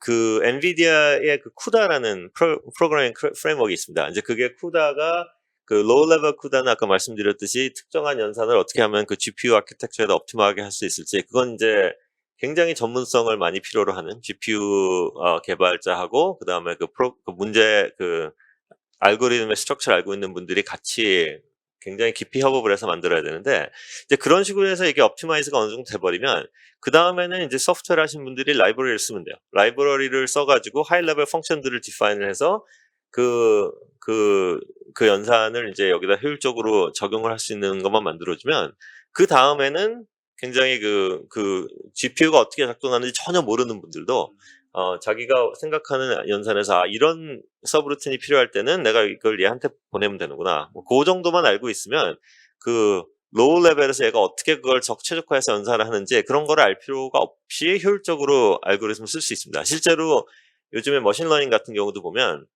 그 엔비디아의 그 쿠다라는 프로그래밍 프레임워크가 있습니다. 이제 그게 쿠다가 그 로우 레벨 쿠다는 아까 말씀드렸듯이 특정한 연산을 어떻게 하면 그 GPU 아키텍처에다 옵티머하게 할 수 있을지, 그건 이제 굉장히 전문성을 많이 필요로 하는 GPU 개발자하고 그다음에 그 문제 그 알고리즘의 스트럭처를 알고 있는 분들이 같이 굉장히 깊이 협업을 해서 만들어야 되는데, 이제 그런 식으로 해서 이게 옵티마이즈가 어느 정도 돼버리면 그 다음에는 이제 소프트웨어 하신 분들이 라이브러리를 쓰면 돼요. 라이브러리를 써가지고 하이 레벨 펑션들을 디파인을 해서 그 연산을 이제 여기다 효율적으로 적용을 할 수 있는 것만 만들어주면, 그 다음에는 굉장히 그 GPU가 어떻게 작동하는지 전혀 모르는 분들도 자기가 생각하는 연산에서 이런 서브루틴이 필요할 때는 내가 이걸 얘한테 보내면 되는구나. 그 정도만 알고 있으면 그 로우 레벨에서 얘가 어떻게 그걸 최적화해서 연산을 하는지 그런 거를 알 필요가 없이 효율적으로 알고리즘을 쓸 수 있습니다. 실제로 요즘에 머신러닝 같은 경우도 보면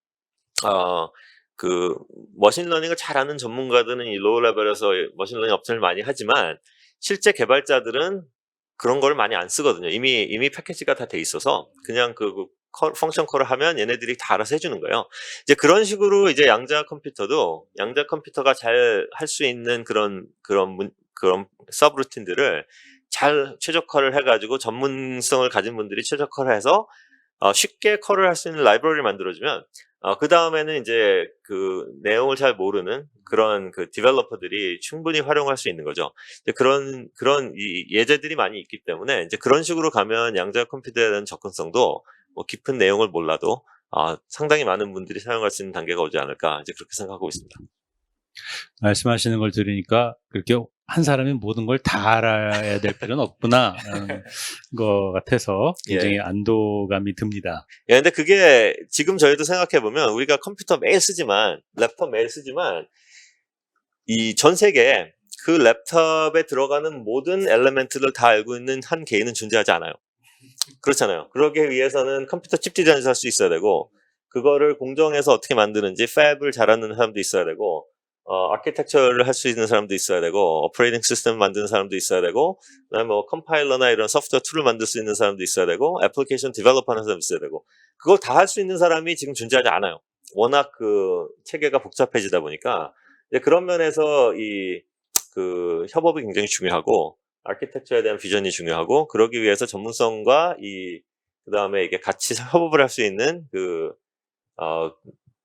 그 머신러닝을 잘하는 전문가들은 이 로우 레벨에서 머신러닝 업체를 많이 하지만 실제 개발자들은 그런 걸 많이 안 쓰거든요. 이미 패키지가 다 돼 있어서 그냥 그 펑션 콜을 하면 얘네들이 다 알아서 해주는 거예요. 이제 그런 식으로 이제 양자 컴퓨터가 잘 할 수 있는 그런 서브루틴들을 잘 최적화를 해가지고 전문성을 가진 분들이 최적화를 해서 쉽게 컬을 할 수 있는 라이브러리를 만들어주면 그 다음에는 이제 그 내용을 잘 모르는 그런 그 디벨로퍼들이 충분히 활용할 수 있는 거죠. 이제 그런 예제들이 많이 있기 때문에 이제 그런 식으로 가면 양자 컴퓨터에 대한 접근성도 뭐 깊은 내용을 몰라도 상당히 많은 분들이 사용할 수 있는 단계가 오지 않을까, 이제 그렇게 생각하고 있습니다. 말씀하시는 걸 들으니까 그렇게 한 사람이 모든 걸 다 알아야 될 필요는 없구나 라는 것 같아서 굉장히 안도감이 듭니다. 예, 근데 그게 지금 저희도 생각해보면 우리가 컴퓨터 매일 쓰지만, 랩톱 매일 쓰지만 이 전 세계에 그 랩톱에 들어가는 모든 엘리멘트를 다 알고 있는 한 개인은 존재하지 않아요. 그렇잖아요. 그러기 위해서는 컴퓨터 칩 디자인을 할 수 있어야 되고, 그거를 공정해서 어떻게 만드는지 팹을 잘하는 사람도 있어야 되고, 아키텍처를 할 수 있는 사람도 있어야 되고, 오퍼레이팅 시스템 만드는 사람도 있어야 되고, 그다음에 뭐 컴파일러나 이런 소프트웨어 툴을 만들 수 있는 사람도 있어야 되고, 애플리케이션 디벨로퍼 하는 사람도 있어야 되고, 그걸 다 할 수 있는 사람이 지금 존재하지 않아요. 워낙 그 체계가 복잡해지다 보니까. 이제 그런 면에서 그 협업이 굉장히 중요하고, 아키텍처에 대한 비전이 중요하고, 그러기 위해서 전문성과 그다음에 이게 같이 협업을 할 수 있는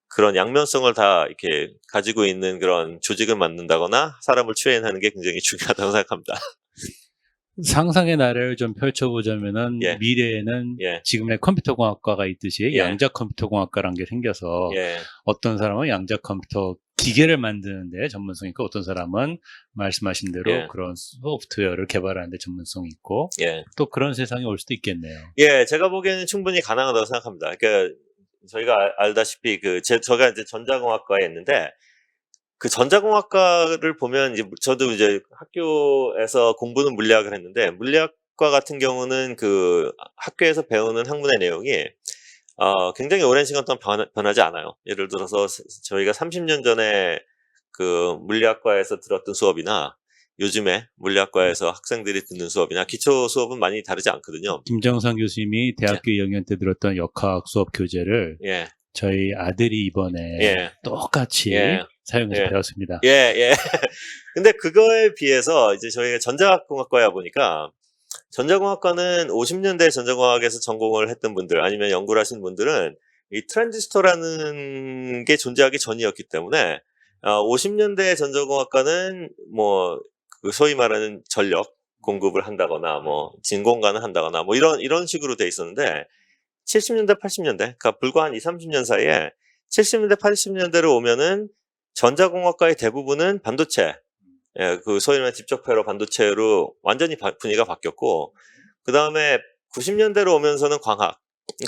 그런 양면성을 다 이렇게 가지고 있는 그런 조직을 만든다거나 사람을 트레인하는 게 굉장히 중요하다고 생각합니다. 상상의 나래를 좀 펼쳐보자면은 미래에는 지금의 컴퓨터공학과가 있듯이 양자 컴퓨터공학과라는 게 생겨서 어떤 사람은 양자 컴퓨터 기계를 만드는데 전문성이 있고, 어떤 사람은 말씀하신 대로 그런 소프트웨어를 개발하는 데 전문성이 있고, 또 그런 세상이 올 수도 있겠네요. 제가 보기에는 충분히 가능하다고 생각합니다. 그러니까 저희가 알다시피 제가 이제 전자공학과에 있는데, 그 전자공학과를 보면 이제 저도 이제 학교에서 공부는 물리학을 했는데, 물리학과 같은 경우는 그 학교에서 배우는 학문의 내용이 굉장히 오랜 시간 동안 변하지 않아요. 예를 들어서 저희가 30년 전에 그 물리학과에서 들었던 수업이나 요즘에 물리학과에서 학생들이 듣는 수업이나 기초 수업은 많이 다르지 않거든요. 김정상 교수님이 대학교 2학년 때 들었던 역학 수업 교재를 저희 아들이 이번에 똑같이 사용해서 배웠습니다. 근데 그거에 비해서 이제 저희가 전자공학과야 보니까, 전자공학과는 50년대 전자공학에서 전공을 했던 분들 아니면 연구를 하신 분들은 이 트랜지스터라는 게 존재하기 전이었기 때문에 50년대 전자공학과는 뭐 그 소위 말하는 전력 공급을 한다거나 뭐 진공관을 한다거나 뭐 이런 식으로 돼 있었는데, 70년대 80년대, 그러니까 불과 한 20-30년 사이에 70년대 80년대로 오면은 전자공학과의 대부분은 반도체, 그 소위 말하는 집적회로 반도체로 완전히 분위기가 바뀌었고, 그 다음에 90년대로 오면서는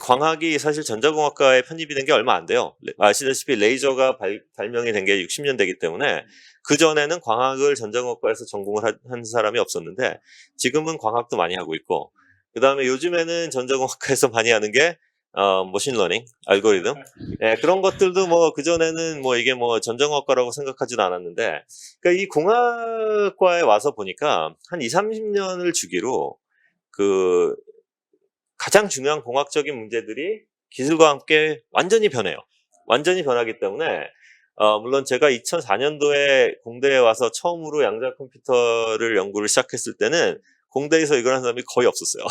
광학이 사실 전자공학과에 편입이 된 게 얼마 안 돼요. 아시다시피 레이저가 발명이 된 게 60년대이기 때문에 그전에는 광학을 전자공학과에서 전공을 한 사람이 없었는데, 지금은 광학도 많이 하고 있고, 그 다음에 요즘에는 전자공학과에서 많이 하는 게 머신러닝, 알고리즘, 그런 것들도 뭐 그전에는 뭐 이게 뭐 전자공학과라고 생각하지도 않았는데, 그러니까 이 공학과에 와서 보니까 한 20-30년을 주기로 가장 중요한 공학적인 문제들이 기술과 함께 완전히 변해요. 완전히 변하기 때문에 물론 제가 2004년도에 공대에 와서 처음으로 양자 컴퓨터를 연구를 시작했을 때는 공대에서 이걸 한 사람이 거의 없었어요.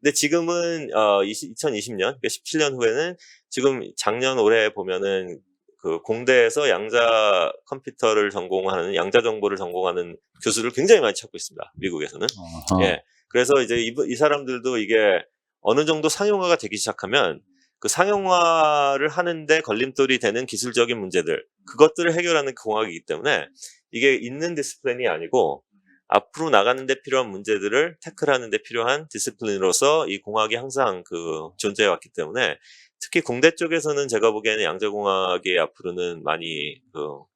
근데 지금은 2020년, 그러니까 17년 후에는 지금 작년 올해 보면은 그 공대에서 양자 컴퓨터를 전공하는 양자 정보를 전공하는 교수를 굉장히 많이 찾고 있습니다. 미국에서는. 어허. 예. 그래서 이제 이 사람들도 이게 어느 정도 상용화가 되기 시작하면 그 상용화를 하는데 걸림돌이 되는 기술적인 문제들, 그것들을 해결하는 공학이기 때문에 이게 있는 디스플린이 아니고 앞으로 나가는 데 필요한 문제들을 태클하는 데 필요한 디스플린으로서 이 공학이 항상 그 존재해 왔기 때문에 특히 공대 쪽에서는 제가 보기에는 양자공학이 앞으로는 많이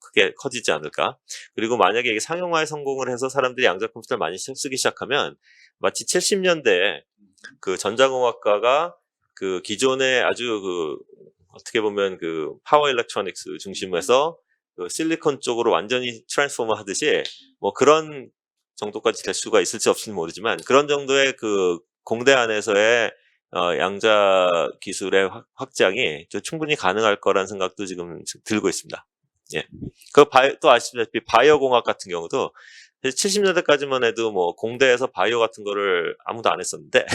크게 커지지 않을까. 그리고 만약에 이게 상용화에 성공을 해서 사람들이 양자 컴퓨터를 많이 쓰기 시작하면 마치 70년대에 그 전자공학과가 그 기존의 아주 어떻게 보면 그 파워 일렉트로닉스 중심에서 그 실리콘 쪽으로 완전히 트랜스포머 하듯이 뭐 그런 정도까지 될 수가 있을지 없을지 모르지만 그런 정도의 그 공대 안에서의 양자 기술의 확장이 충분히 가능할 거란 생각도 지금 들고 있습니다. 예. 또 아시다시피 바이오 공학 같은 경우도 70년대까지만 해도 뭐 공대에서 바이오 같은 거를 아무도 안 했었는데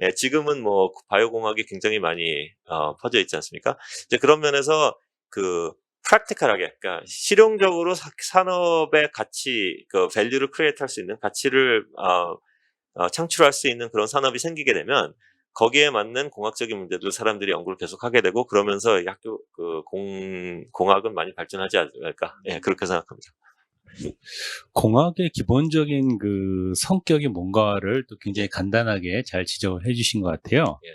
예, 지금은 뭐 바이오 공학이 굉장히 많이 퍼져 있지 않습니까? 이제 그런 면에서 그 프랙티컬하게, 그러니까 실용적으로 산업의 가치, 그 밸류를 크리에이트 할 수 있는 가치를 창출할 수 있는 그런 산업이 생기게 되면 거기에 맞는 공학적인 문제들 사람들이 연구를 계속 하게 되고 그러면서 이 학교 공학은 많이 발전하지 않을까. 예, 그렇게 생각합니다. 공학의 기본적인 그 성격이 뭔가를 또 굉장히 간단하게 잘 지적을 해주신 것 같아요. 예.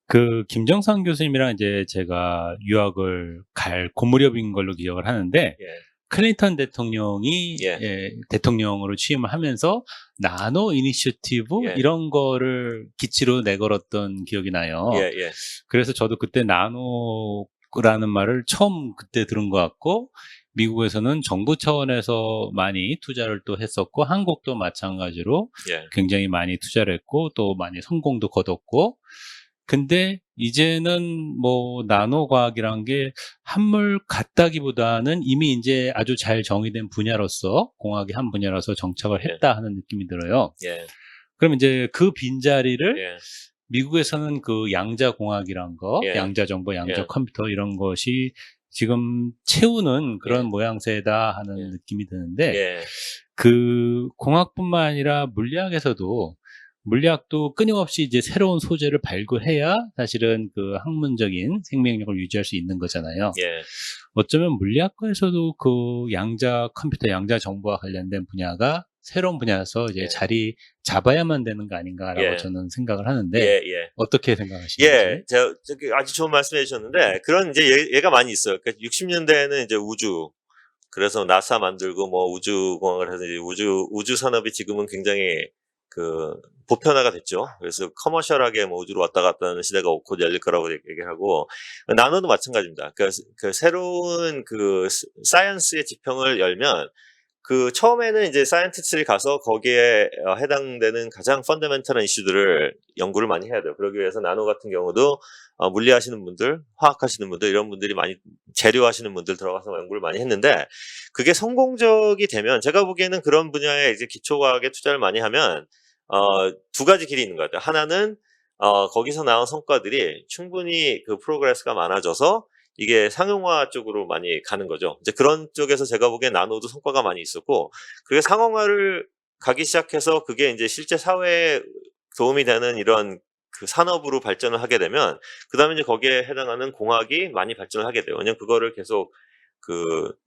그 김정상 교수님이랑 이제 제가 유학을 갈 그 무렵인 걸로 기억을 하는데 예. 클린턴 대통령이 예. 대통령으로 취임을 하면서 나노 이니셔티브 예. 이런 거를 기치로 내걸었던 기억이 나요. 예, 예. 그래서 저도 그때 나노라는 말을 처음 그때 들은 것 같고 미국에서는 정부 차원에서 많이 투자를 또 했었고 한국도 마찬가지로 예. 굉장히 많이 투자를 했고 또 많이 성공도 거뒀고 근데 이제는 뭐 나노 과학이란 게 한물 같다기보다는 이미 이제 아주 잘 정의된 분야로서 공학의 한 분야로서 정착을 예. 했다 하는 느낌이 들어요. 예. 그럼 이제 그 빈자리를 예. 미국에서는 그 양자 공학이란 거, 예. 양자 정보, 양자 예. 컴퓨터 이런 것이 지금 채우는 그런 예. 모양새다 하는 예. 느낌이 드는데 예. 그 공학뿐만 아니라 물리학에서도 물리학도 끊임없이 이제 새로운 소재를 발굴해야 사실은 그 학문적인 생명력을 유지할 수 있는 거잖아요. 예. 어쩌면 물리학과에서도 그 양자 컴퓨터, 양자 정보와 관련된 분야가 새로운 분야에서 이제 예. 자리 잡아야만 되는 거 아닌가라고 예. 저는 생각을 하는데 예. 예. 어떻게 생각하시는지? 예, 저기 아주 좋은 말씀해 주셨는데, 그런 이제 얘가 많이 있어요. 그러니까 60년대에는 이제 우주, 그래서 나사 만들고 뭐 우주공학을 해서 이제 우주 산업이 지금은 굉장히 보편화가 됐죠. 그래서 커머셜하게 뭐 우주로 왔다 갔다 하는 시대가 곧 열릴 거라고 얘기하고, 나노도 마찬가지입니다. 그 새로운 사이언스의 지평을 열면, 처음에는 이제 사이언티스트들이 가서 거기에 해당되는 가장 펀더멘털한 이슈들을 연구를 많이 해야 돼요. 그러기 위해서 나노 같은 경우도 물리하시는 분들, 화학하시는 분들, 이런 분들이 많이 재료하시는 분들 들어가서 연구를 많이 했는데 그게 성공적이 되면 제가 보기에는 그런 분야에 이제 기초과학에 투자를 많이 하면 두 가지 길이 있는 것 같아요. 하나는 거기서 나온 성과들이 충분히 그 프로그레스가 많아져서 이게 상용화 쪽으로 많이 가는 거죠. 이제 그런 쪽에서 제가 보기엔 나노도 성과가 많이 있었고, 그게 상용화를 가기 시작해서 그게 이제 실제 사회에 도움이 되는 이런 산업으로 발전을 하게 되면, 그 다음에 이제 거기에 해당하는 공학이 많이 발전을 하게 돼요. 왜냐면 그거를 계속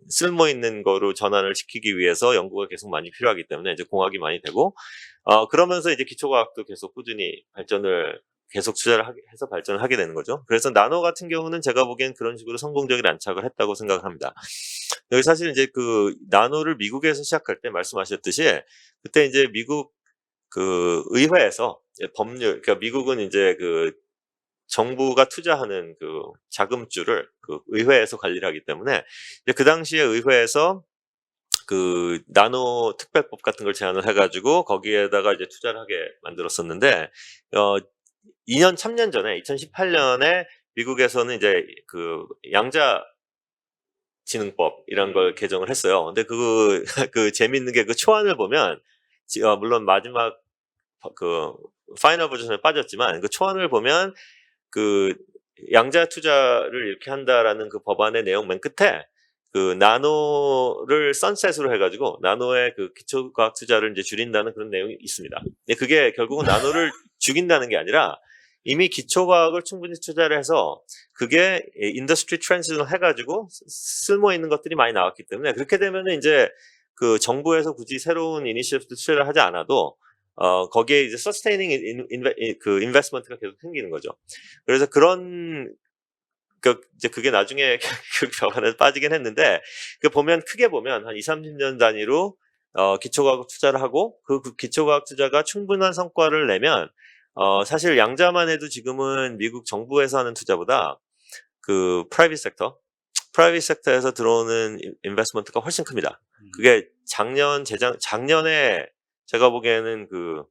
쓸모 있는 거로 전환을 시키기 위해서 연구가 계속 많이 필요하기 때문에 이제 공학이 많이 되고, 그러면서 이제 기초과학도 계속 꾸준히 계속 투자를 해서 발전을 하게 되는 거죠. 그래서 나노 같은 경우는 제가 보기엔 그런 식으로 성공적인 안착을 했다고 생각을 합니다. 여기 사실 이제 나노를 미국에서 시작할 때 말씀하셨듯이 그때 이제 미국 의회에서 법률, 그러니까 미국은 이제 정부가 투자하는 자금줄을 의회에서 관리를 하기 때문에 이제 그 당시에 의회에서 나노 특별법 같은 걸 제안을 해가지고 거기에다가 이제 투자를 하게 만들었었는데 2년, 3년 전에 2018년에 미국에서는 이제 그 양자 지능법이란 걸 개정을 했어요. 근데 그 재밌는 게 그 초안을 보면 물론 마지막 그 파이널 버전에 빠졌지만 그 초안을 보면 그 양자 투자를 이렇게 한다라는 그 법안의 내용 맨 끝에 그 나노를 선셋으로 해가지고 나노의 그 기초과학 투자를 이제 줄인다는 그런 내용이 있습니다. 근데 그게 결국은 나노를 죽인다는 게 아니라 이미 기초과학을 충분히 투자를 해서 그게 인더스트리 트랜지션을 해가지고 쓸모 있는 것들이 많이 나왔기 때문에 그렇게 되면은 이제 그 정부에서 굳이 새로운 이니셔티브 투자를 하지 않아도 거기에 이제 서스테이닝 그 인베스트먼트가 계속 생기는 거죠. 그래서 이제 그게 나중에 그 법안에 빠지긴 했는데 그 보면 크게 보면 한 20-30년 단위로 기초과학 투자를 하고 그 기초과학 투자가 충분한 성과를 내면 사실 양자만 해도 지금은 미국 정부에서 하는 투자보다 그 프라이빗 섹터에서 들어오는 인베스트먼트가 훨씬 큽니다. 그게 작년에 제가 보기에는 그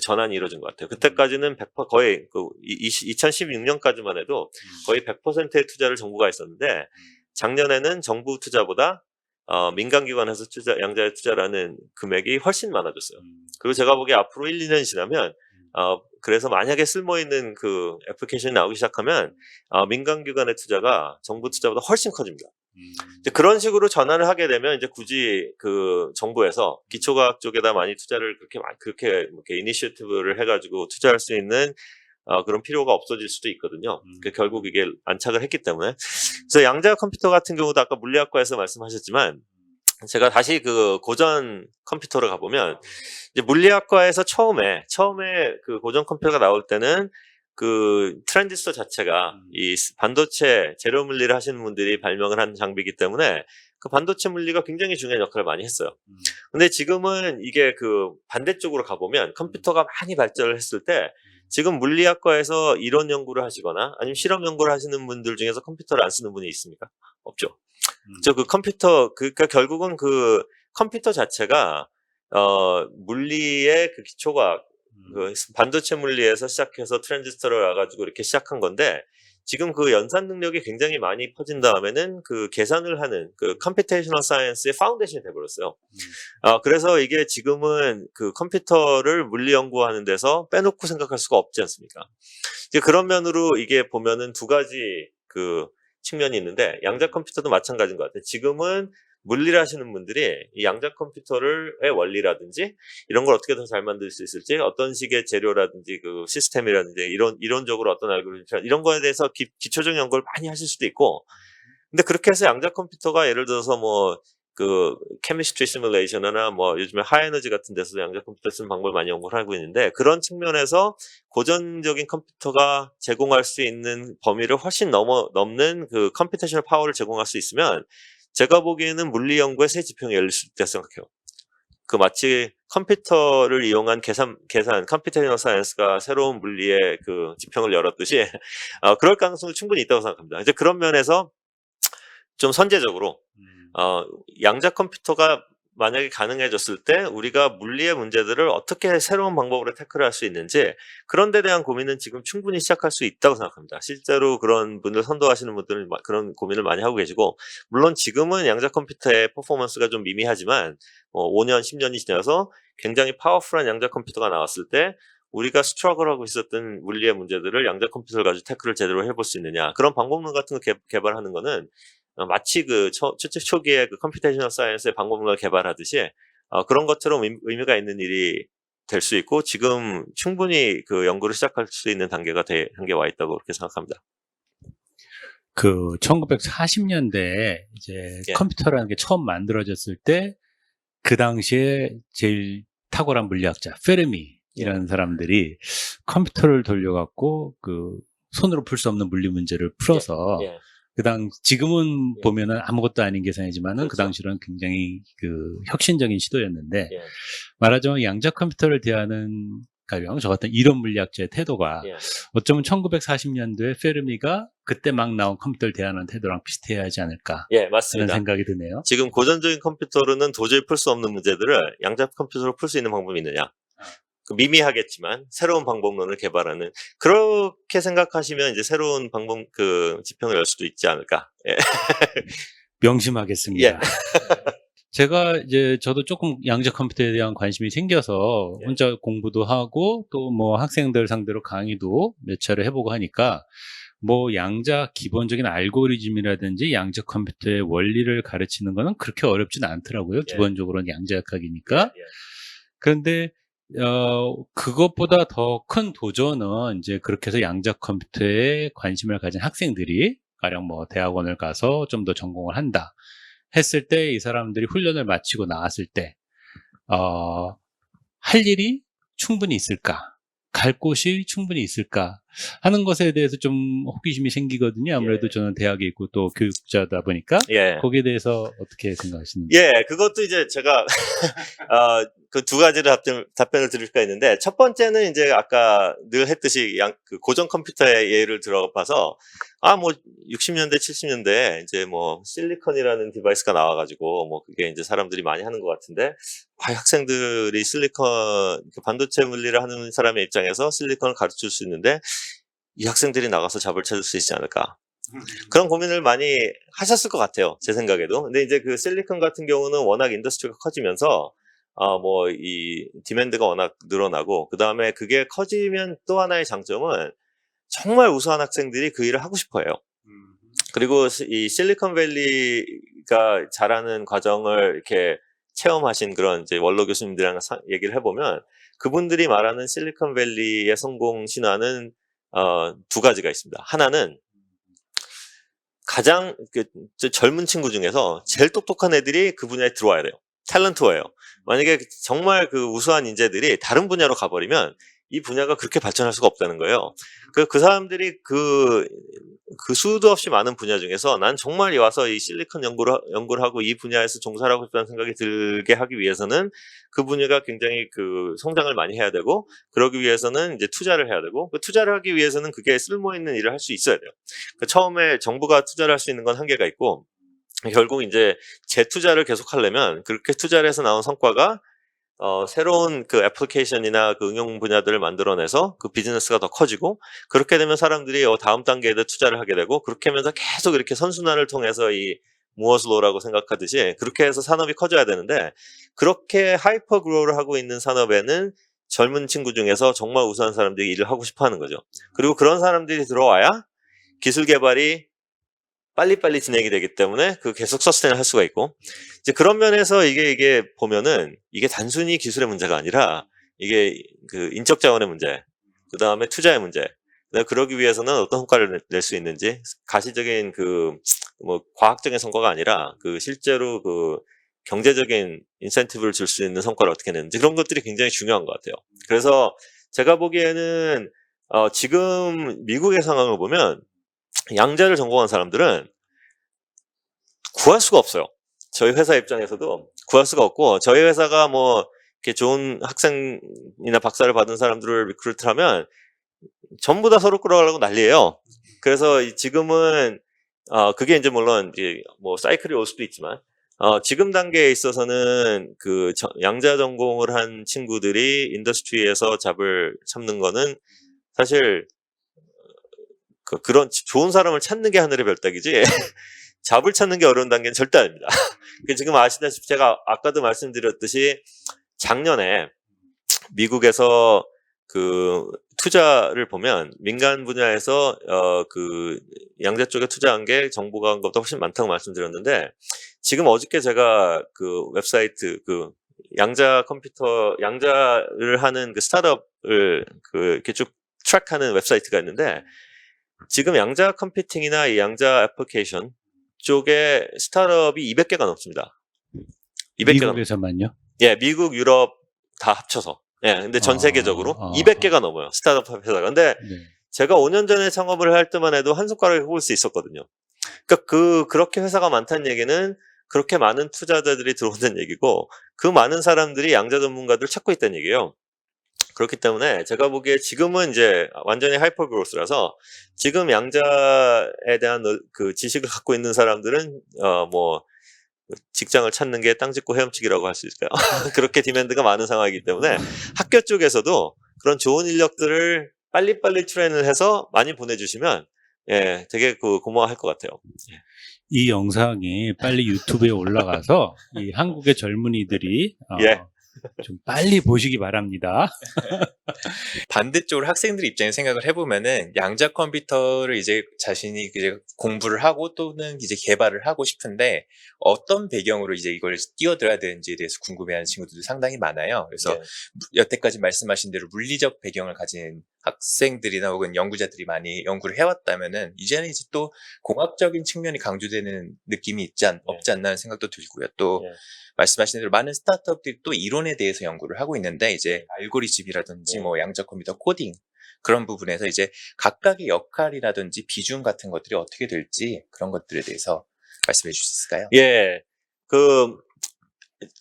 전환이 이루어진 것 같아요. 그때까지는 100% 거의 2016년까지만 해도 거의 100%의 투자를 정부가 했었는데 작년에는 정부 투자보다 민간기관에서 양자에 투자라는 금액이 훨씬 많아졌어요. 그리고 제가 보기에 앞으로 1-2년 지나면 그래서 만약에 쓸모있는 그 애플리케이션이 나오기 시작하면 민간기관의 투자가 정부 투자보다 훨씬 커집니다. 이제 그런 식으로 전환을 하게 되면 이제 굳이 그 정부에서 기초과학 쪽에다 많이 투자를 그렇게 이렇게 이니셔티브를 해가지고 투자할 수 있는 그런 필요가 없어질 수도 있거든요. 결국 이게 안착을 했기 때문에. 그래서 양자 컴퓨터 같은 경우도 아까 물리학과에서 말씀하셨지만 제가 다시 그 고전 컴퓨터를 가보면 이제 물리학과에서 처음에 그 고전 컴퓨터가 나올 때는 그 트랜지스터 자체가 이 반도체 재료 물리를 하시는 분들이 발명을 한 장비이기 때문에 그 반도체 물리가 굉장히 중요한 역할을 많이 했어요. 근데 지금은 이게 그 반대쪽으로 가보면 컴퓨터가 많이 발전을 했을 때 지금 물리학과에서 이론 연구를 하시거나 아니면 실험 연구를 하시는 분들 중에서 컴퓨터를 안 쓰는 분이 있습니까? 없죠. 그 컴퓨터, 그러니까 결국은 그 컴퓨터 자체가 물리의 그 기초과학, 그 반도체 물리에서 시작해서 트랜지스터를 와가지고 이렇게 시작한 건데 지금 그 연산 능력이 굉장히 많이 퍼진 다음에는 그 계산을 하는 그 컴퓨테이셔널 사이언스의 파운데이션이 돼버렸어요. 그래서 이게 지금은 그 컴퓨터를 물리 연구하는 데서 빼놓고 생각할 수가 없지 않습니까? 이제 그런 면으로 이게 보면은 두 가지 그 측면이 있는데 양자 컴퓨터도 마찬가지인 것 같아요. 지금은 물리를 하시는 분들이 이 양자 컴퓨터의 원리라든지 이런 걸 어떻게 더 잘 만들 수 있을지 어떤 식의 재료라든지 그 시스템이라든지 이론적으로 어떤 알고리즘 이런 거에 대해서 기초적인 연구를 많이 하실 수도 있고 근데 그렇게 해서 양자 컴퓨터가 예를 들어서 뭐 그 케미스트리 시뮬레이션이나 뭐 요즘에 하이에너지 같은 데서 양자 컴퓨터 쓰는 방법을 많이 연구를 하고 있는데 그런 측면에서 고전적인 컴퓨터가 제공할 수 있는 범위를 훨씬 넘는 그 컴퓨테이셔널 파워를 제공할 수 있으면 제가 보기에는 물리 연구의 새 지평이 열릴 수 있다고 생각해요. 그 마치 컴퓨터를 이용한 계산, 컴퓨테이셔널 사이언스가 새로운 물리의 그 지평을 열었듯이 그럴 가능성이 충분히 있다고 생각합니다. 이제 그런 면에서 좀 선제적으로 양자 컴퓨터가 만약에 가능해졌을 때 우리가 물리의 문제들을 어떻게 새로운 방법으로 태클할 수 있는지 그런 데 대한 고민은 지금 충분히 시작할 수 있다고 생각합니다. 실제로 그런 분들 선도하시는 분들은 그런 고민을 많이 하고 계시고 물론 지금은 양자 컴퓨터의 퍼포먼스가 좀 미미하지만 5년, 10년이 지나서 굉장히 파워풀한 양자 컴퓨터가 나왔을 때 우리가 스트러글하고 있었던 물리의 문제들을 양자 컴퓨터를 가지고 태클을 제대로 해볼 수 있느냐 그런 방법론 같은 거 개발하는 거는 마치 그 초기에 그 컴퓨테이셔널 사이언스의 방법론을 개발하듯이 그런 것처럼 의미가 있는 일이 될 수 있고 지금 충분히 그 연구를 시작할 수 있는 단계가 와 있다고 그렇게 생각합니다. 그 1940년대에 이제 예. 컴퓨터라는 게 처음 만들어졌을 때 그 당시에 제일 탁월한 물리학자 페르미라는 사람들이 컴퓨터를 돌려갖고 그 손으로 풀 수 없는 물리 문제를 풀어서 예. 지금은 예. 보면은 아무것도 아닌 계산이지만은 그 그렇죠. 당시로는 굉장히 그 혁신적인 시도였는데 예. 말하자면 양자 컴퓨터를 대하는 가령 저 같은 이론 물리학자의 태도가 예. 어쩌면 1940년도에 페르미가 그때 막 나온 컴퓨터를 대하는 태도랑 비슷해야 하지 않을까 예, 하는 맞습니다. 생각이 드네요. 지금 고전적인 컴퓨터로는 도저히 풀 수 없는 문제들을 양자 컴퓨터로 풀 수 있는 방법이 있느냐? 미미하겠지만 새로운 방법론을 개발하는 그렇게 생각하시면 이제 새로운 방법 지평을 열 수도 있지 않을까. 예. 명심하겠습니다. 예. 제가 이제 저도 조금 양자 컴퓨터에 대한 관심이 생겨서 예. 혼자 공부도 하고 또 뭐 학생들 상대로 강의도 몇 차례 해보고 하니까 뭐 양자 기본적인 알고리즘이라든지 양자 컴퓨터의 원리를 가르치는 거는 그렇게 어렵진 않더라고요. 예. 기본적으로는 양자역학이니까. 예. 그런데 그것보다 더 큰 도전은 이제 그렇게 해서 양자 컴퓨터에 관심을 가진 학생들이 가령 뭐 대학원을 가서 좀 더 전공을 한다 했을 때 이 사람들이 훈련을 마치고 나왔을 때 할 일이 충분히 있을까? 갈 곳이 충분히 있을까? 하는 것에 대해서 좀 호기심이 생기거든요. 아무래도 예. 저는 대학에 있고 또 교육자다 보니까 예. 거기에 대해서 어떻게 생각하시는지. 예, 그것도 이제 제가 그 두 가지를 답변을 드릴 수가 있는데 첫 번째는 이제 아까 늘 했듯이 그 고전 컴퓨터의 예를 들어봐서 뭐 60년대 70년대에 이제 뭐 실리컨이라는 디바이스가 나와가지고 뭐 그게 이제 사람들이 많이 하는 것 같은데 학생들이 실리컨 반도체 물리를 하는 사람의 입장에서 실리컨을 가르칠 수 있는데 이 학생들이 나가서 잡을 찾을 수 있지 않을까? 그런 고민을 많이 하셨을 것 같아요. 제 생각에도. 근데 이제 그 실리컨 같은 경우는 워낙 인더스트리가 커지면서 뭐 이 디맨드가 워낙 늘어나고 그다음에 그게 커지면 또 하나의 장점은 정말 우수한 학생들이 그 일을 하고 싶어 해요. 그리고 이 실리컨밸리가 자라는 과정을 이렇게 체험하신 그런 이제 원로 교수님들이랑 얘기를 해보면 그분들이 말하는 실리컨밸리의 성공 신화는 두 가지가 있습니다. 하나는 가장 젊은 친구 중에서 제일 똑똑한 애들이 그 분야에 들어와야 돼요. 탤런트예요. 만약에 정말 그 우수한 인재들이 다른 분야로 가버리면 이 분야가 그렇게 발전할 수가 없다는 거예요. 그 사람들이 그 수도 없이 많은 분야 중에서 난 정말 와서 이 실리콘 연구를 하고 이 분야에서 종사를 하고 싶다는 생각이 들게 하기 위해서는 그 분야가 굉장히 그 성장을 많이 해야 되고 그러기 위해서는 이제 투자를 해야 되고 그 투자를 하기 위해서는 그게 쓸모 있는 일을 할 수 있어야 돼요. 처음에 정부가 투자를 할 수 있는 건 한계가 있고 결국 이제 재투자를 계속 하려면 그렇게 투자를 해서 나온 성과가 새로운 그 애플리케이션이나 그 응용 분야들을 만들어내서 그 비즈니스가 더 커지고 그렇게 되면 사람들이 다음 단계에 투자를 하게 되고 그렇게 하면서 계속 이렇게 선순환을 통해서 이 무어스 로라고 생각하듯이 그렇게 해서 산업이 커져야 되는데 그렇게 하이퍼 그로우를 하고 있는 산업에는 젊은 친구 중에서 정말 우수한 사람들이 일을 하고 싶어 하는 거죠. 그리고 그런 사람들이 들어와야 기술 개발이 빨리빨리 진행이 되기 때문에 그 계속 서스테인을 할 수가 있고 이제 그런 면에서 이게 보면은 이게 단순히 기술의 문제가 아니라 이게 그 인적 자원의 문제, 그 다음에 투자의 문제. 그러기 위해서는 어떤 성과를 낼 수 있는지 가시적인 그 뭐 과학적인 성과가 아니라 그 실제로 그 경제적인 인센티브를 줄 수 있는 성과를 어떻게 내는지 그런 것들이 굉장히 중요한 것 같아요. 그래서 제가 보기에는 지금 미국의 상황을 보면 양자를 전공한 사람들은 구할 수가 없어요. 저희 회사 입장에서도 구할 수가 없고 저희 회사가 뭐 이렇게 좋은 학생이나 박사를 받은 사람들을 리크루트하면 전부 다 서로 끌어가려고 난리예요. 그래서 지금은 그게 이제 물론 이제 뭐 사이클이 올 수도 있지만 지금 단계에 있어서는 그 양자 전공을 한 친구들이 인더스트리에서 잡을 참는 거는 사실 그런 좋은 사람을 찾는 게 하늘의 별따기지 잡을 찾는 게 어려운 단계는 절대 아닙니다. 지금 아시다시피 제가 아까도 말씀드렸듯이 작년에 미국에서 그 투자를 보면 민간 분야에서 그 양자 쪽에 투자한 게 정부가 한 것보다 훨씬 많다고 말씀드렸는데 지금 어저께 제가 그 웹사이트 그 양자 컴퓨터 양자를 하는 그 스타트업을 그 이렇게 쭉 트랙하는 웹사이트가 있는데 지금 양자 컴퓨팅이나 이 양자 애플리케이션 쪽에 스타트업이 200개가 넘습니다. 200개가 미국에서만요? 예, 미국, 유럽 다 합쳐서. 예, 근데 전 세계적으로 200개가 넘어요. 스타트업 회사가. 근데 네. 제가 5년 전에 창업을 할 때만 해도 한 손가락에 꼽을 수 있었거든요. 그러니까 그렇게 회사가 많다는 얘기는 그렇게 많은 투자자들이 들어온다는 얘기고 그 많은 사람들이 양자 전문가들을 찾고 있다는 얘기예요. 그렇기 때문에 제가 보기에 지금은 이제 완전히 하이퍼 그로스라서 지금 양자에 대한 그 지식을 갖고 있는 사람들은 뭐 직장을 찾는 게 땅 짚고 헤엄치기라고 할 수 있을까요? 그렇게 디맨드가 많은 상황이기 때문에 학교 쪽에서도 그런 좋은 인력들을 빨리빨리 트레인을 해서 많이 보내주시면 예, 되게 고마워할 것 같아요. 이 영상이 빨리 유튜브에 올라가서 이 한국의 젊은이들이 예. 좀 빨리 보시기 바랍니다. 반대쪽으로 학생들 입장에서 생각을 해보면은 양자 컴퓨터를 이제 자신이 이제 공부를 하고 또는 이제 개발을 하고 싶은데 어떤 배경으로 이제 이걸 뛰어들어야 되는지에 대해서 궁금해하는 친구들도 상당히 많아요. 그래서 여태까지 말씀하신 대로 물리적 배경을 가진 학생들이나 혹은 연구자들이 많이 연구를 해왔다면은 이제는 이제 또 공학적인 측면이 강조되는 느낌이 없지 않나 하는 생각도 들고요. 또 말씀하신 대로 많은 스타트업들이 또 이론에 대해서 연구를 하고 있는데 이제 알고리즘이라든지 뭐 양자 컴퓨터 코딩 그런 부분에서 이제 각각의 역할이라든지 비중 같은 것들이 어떻게 될지 그런 것들에 대해서 말씀해 주실 수 있을까요? 예.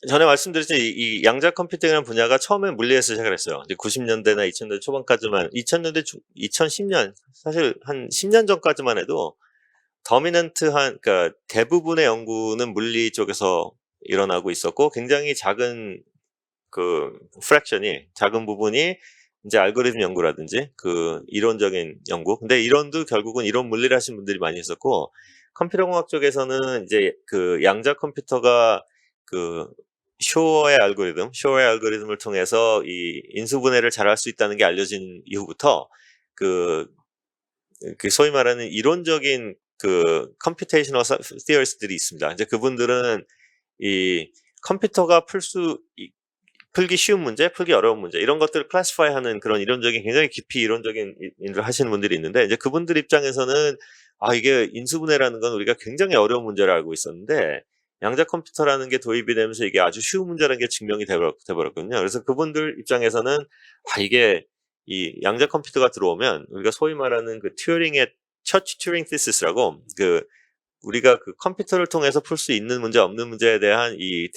전에 말씀드렸듯이 이 양자 컴퓨팅이라는 분야가 처음에 물리에서 시작을 했어요. 이제 90년대나 2000년대 초반까지만, 2010년, 사실 한 10년 전까지만 해도 그러니까 대부분의 연구는 물리 쪽에서 일어나고 있었고, 굉장히 작은 프랙션이, 작은 부분이 이제 알고리즘 연구라든지 이론적인 연구. 근데 이론도 결국은 이론 물리를 하신 분들이 많이 했었고, 컴퓨터 공학 쪽에서는 이제 양자 컴퓨터가 쇼어의 알고리즘을 통해서 이 인수분해를 잘할 수 있다는 게 알려진 이후부터 소위 말하는 이론적인 컴퓨테이셔널 티어리스트들이 있습니다. 이제 그분들은 이 컴퓨터가 풀기 쉬운 문제, 풀기 어려운 문제, 이런 것들을 클래시파이 하는 그런 이론적인, 굉장히 깊이 이론적인 일을 하시는 분들이 있는데, 이제 그분들 입장에서는 이게 인수분해라는 건 우리가 굉장히 어려운 문제를 알고 있었는데, 양자 컴퓨터라는 게 도입이 되면서 이게 아주 쉬운 문제라는 게 증명이 돼버렸거든요. 그래서 그분들 입장에서는 이게 이 양자 컴퓨터가 들어오면 우리가 소위 말하는 처치 튜링 티시스라고 우리가 컴퓨터를 통해서 풀 수 있는 문제, 없는 문제에 대한 이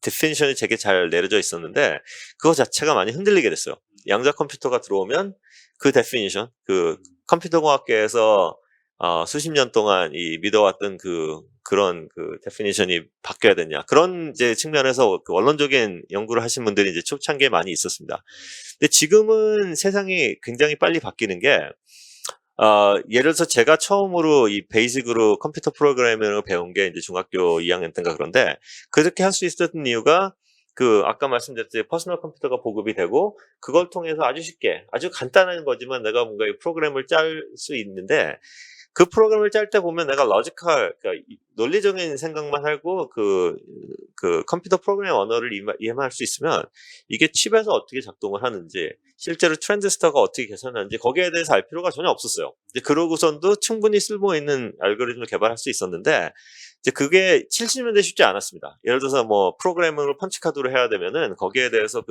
데피니션이 되게 잘 내려져 있었는데 그거 자체가 많이 흔들리게 됐어요. 양자 컴퓨터가 들어오면 그 데피니션, 컴퓨터 공학계에서 수십 년 동안 믿어왔던 그런 데피니션이 바뀌어야 되냐, 그런 이제 측면에서 원론적인 연구를 하신 분들이 이제 초창기에 많이 있었습니다. 근데 지금은 세상이 굉장히 빨리 바뀌는 게, 예를 들어서 제가 처음으로 이 베이직으로 컴퓨터 프로그래밍을 배운 게 이제 중학교 2학년 때인가 그런데, 그렇게 할 수 있었던 이유가 아까 말씀드렸듯이 퍼스널 컴퓨터가 보급이 되고, 그걸 통해서 아주 쉽게, 아주 간단한 거지만 내가 뭔가 이 프로그램을 짤 수 있는데, 그 프로그램을 짤 때 보면 내가 그러니까 논리적인 생각만 하고 컴퓨터 프로그램 언어를 이해만 할 수 있으면 이게 칩에서 어떻게 작동을 하는지, 실제로 트랜지스터가 어떻게 개선하는지 거기에 대해서 알 필요가 전혀 없었어요. 이제 그러고선도 충분히 쓸모 있는 알고리즘을 개발할 수 있었는데, 이제 그게 70년대 쉽지 않았습니다. 예를 들어서 뭐 프로그래밍을 펀치카드로 해야 되면은 거기에 대해서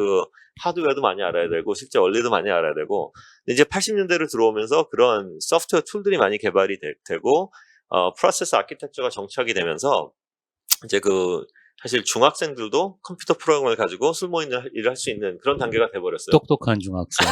하드웨어도 많이 알아야 되고 실제 원리도 많이 알아야 되고, 이제 80년대로 들어오면서 그런 소프트웨어 툴들이 많이 개발이 되고 프로세스 아키텍처가 정착이 되면서 이제 사실 중학생들도 컴퓨터 프로그램을 가지고 쓸모 있는 일을 할 수 있는 그런 단계가 돼버렸어요. 똑똑한 중학생.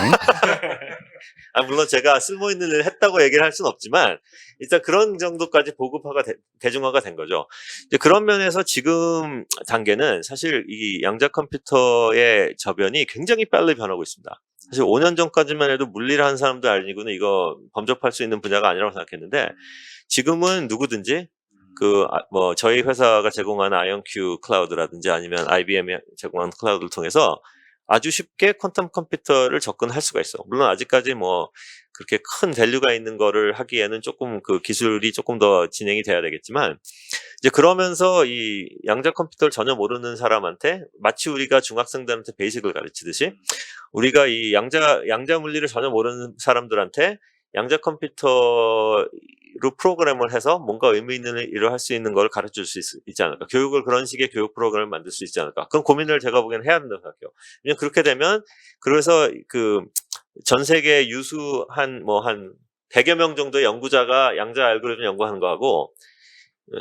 물론 제가 쓸모 있는 일을 했다고 얘기를 할 수는 없지만 일단 그런 정도까지 보급화가 대중화가 된 거죠. 이제 그런 면에서 지금 단계는 사실 이 양자 컴퓨터의 저변이 굉장히 빨리 변하고 있습니다. 사실 5년 전까지만 해도 물리를 하는 사람도 아니고는 이거 범접할 수 있는 분야가 아니라고 생각했는데, 지금은 누구든지 저희 회사가 제공하는 아이언큐 클라우드라든지 아니면 IBM이 제공하는 클라우드를 통해서 아주 쉽게 퀀텀 컴퓨터를 접근할 수가 있어. 물론 아직까지 그렇게 큰 밸류가 있는 거를 하기에는 조금 기술이 조금 더 진행이 돼야 되겠지만, 이제 그러면서 이 양자 컴퓨터를 전혀 모르는 사람한테 마치 우리가 중학생들한테 베이직을 가르치듯이 우리가 이 양자 물리를 전혀 모르는 사람들한테 양자 컴퓨터로 프로그램을 해서 뭔가 의미 있는 일을 할 수 있는 걸 가르칠 수 있지 않을까. 교육을 그런 식의 교육 프로그램을 만들 수 있지 않을까. 그런 고민을 제가 보기에는 해야 된다고 생각해요. 왜냐면 그렇게 되면, 그래서 전 세계 유수한 한 100여 명 정도의 연구자가 양자 알고리즘 연구하는 거하고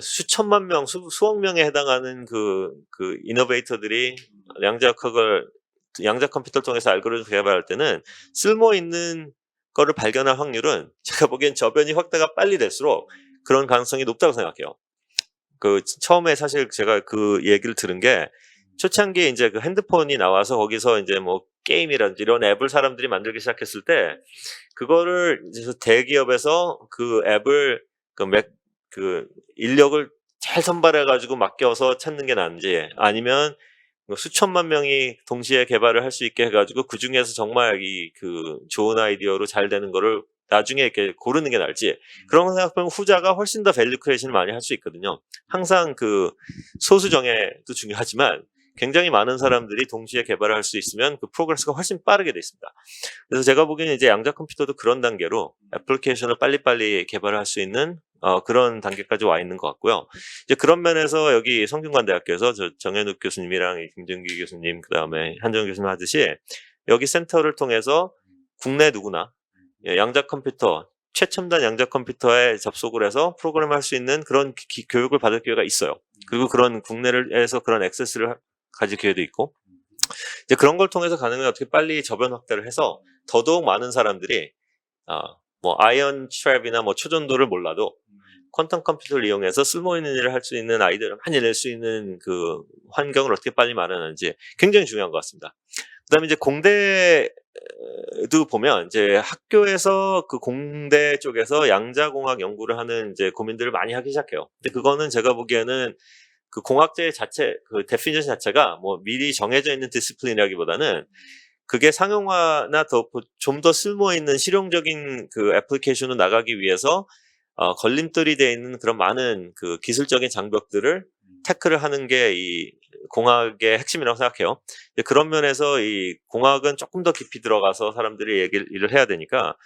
수천만 명, 수억 명에 해당하는 이노베이터들이 양자 컴퓨터를 통해서 알고리즘 개발할 때는 쓸모 있는 거를 발견할 확률은 제가 보기엔 저변이 확대가 빨리 될수록 그런 가능성이 높다고 생각해요. 처음에 사실 제가 그 얘기를 들은 게 초창기에 이제 그 핸드폰이 나와서 거기서 이제 뭐 게임이라든지 이런 앱을 사람들이 만들기 시작했을 때 그거를 이제 대기업에서 그 앱을 그 인력을 잘 선발해 가지고 맡겨서 찾는 게 나은지 아니면 뭐 수천만 명이 동시에 개발을 할 수 있게 해 가지고 그중에서 정말 그 좋은 아이디어로 잘 되는 거를 나중에 이렇게 고르는 게 나을지 그런 거 생각하면 후자가 훨씬 더 밸류 크리에이션을 많이 할 수 있거든요. 항상 그 소수 정예도 중요하지만 굉장히 많은 사람들이 동시에 개발을 할 수 있으면 그 프로그레스가 훨씬 빠르게 돼 있습니다. 그래서 제가 보기에는 이제 양자 컴퓨터도 그런 단계로 애플리케이션을 빨리빨리 개발할 수 있는 그런 단계까지 와 있는 것 같고요. 이제 그런 면에서 여기 성균관대학교에서 정현욱 교수님이랑 김정기 교수님 그다음에 한정 교수님 하듯이 여기 센터를 통해서 국내 누구나 양자 컴퓨터 최첨단 양자 컴퓨터에 접속을 해서 프로그램을 할 수 있는 그런 교육을 받을 기회가 있어요. 그리고 그런 국내에서 그런 액세스를 가질 기회도 있고 이제 그런 걸 통해서 가능하면 어떻게 빨리 저변 확대를 해서 더더욱 많은 사람들이 뭐 아이언 트랩이나 뭐 초전도를 몰라도 퀀텀 컴퓨터를 이용해서 쓸모 있는 일을 할 수 있는 아이들을 많이 낼 수 있는 그 환경을 어떻게 빨리 마련하는지 굉장히 중요한 것 같습니다. 그다음에 이제 공대도 보면 이제 학교에서 그 공대 쪽에서 양자공학 연구를 하는 이제 고민들을 많이 하기 시작해요. 근데 그거는 제가 보기에는 그 공학제 자체, 그 데피니션 자체가 뭐 미리 정해져 있는 디스플린이라기보다는 그게 상용화나 좀 더 쓸모 있는 실용적인 그 애플리케이션으로 나가기 위해서 걸림돌이 되어 있는 그런 많은 그 기술적인 장벽들을 태클을 하는 게 이 공학의 핵심이라고 생각해요. 그런 면에서 이 공학은 조금 더 깊이 들어가서 사람들이 일을 해야 되니까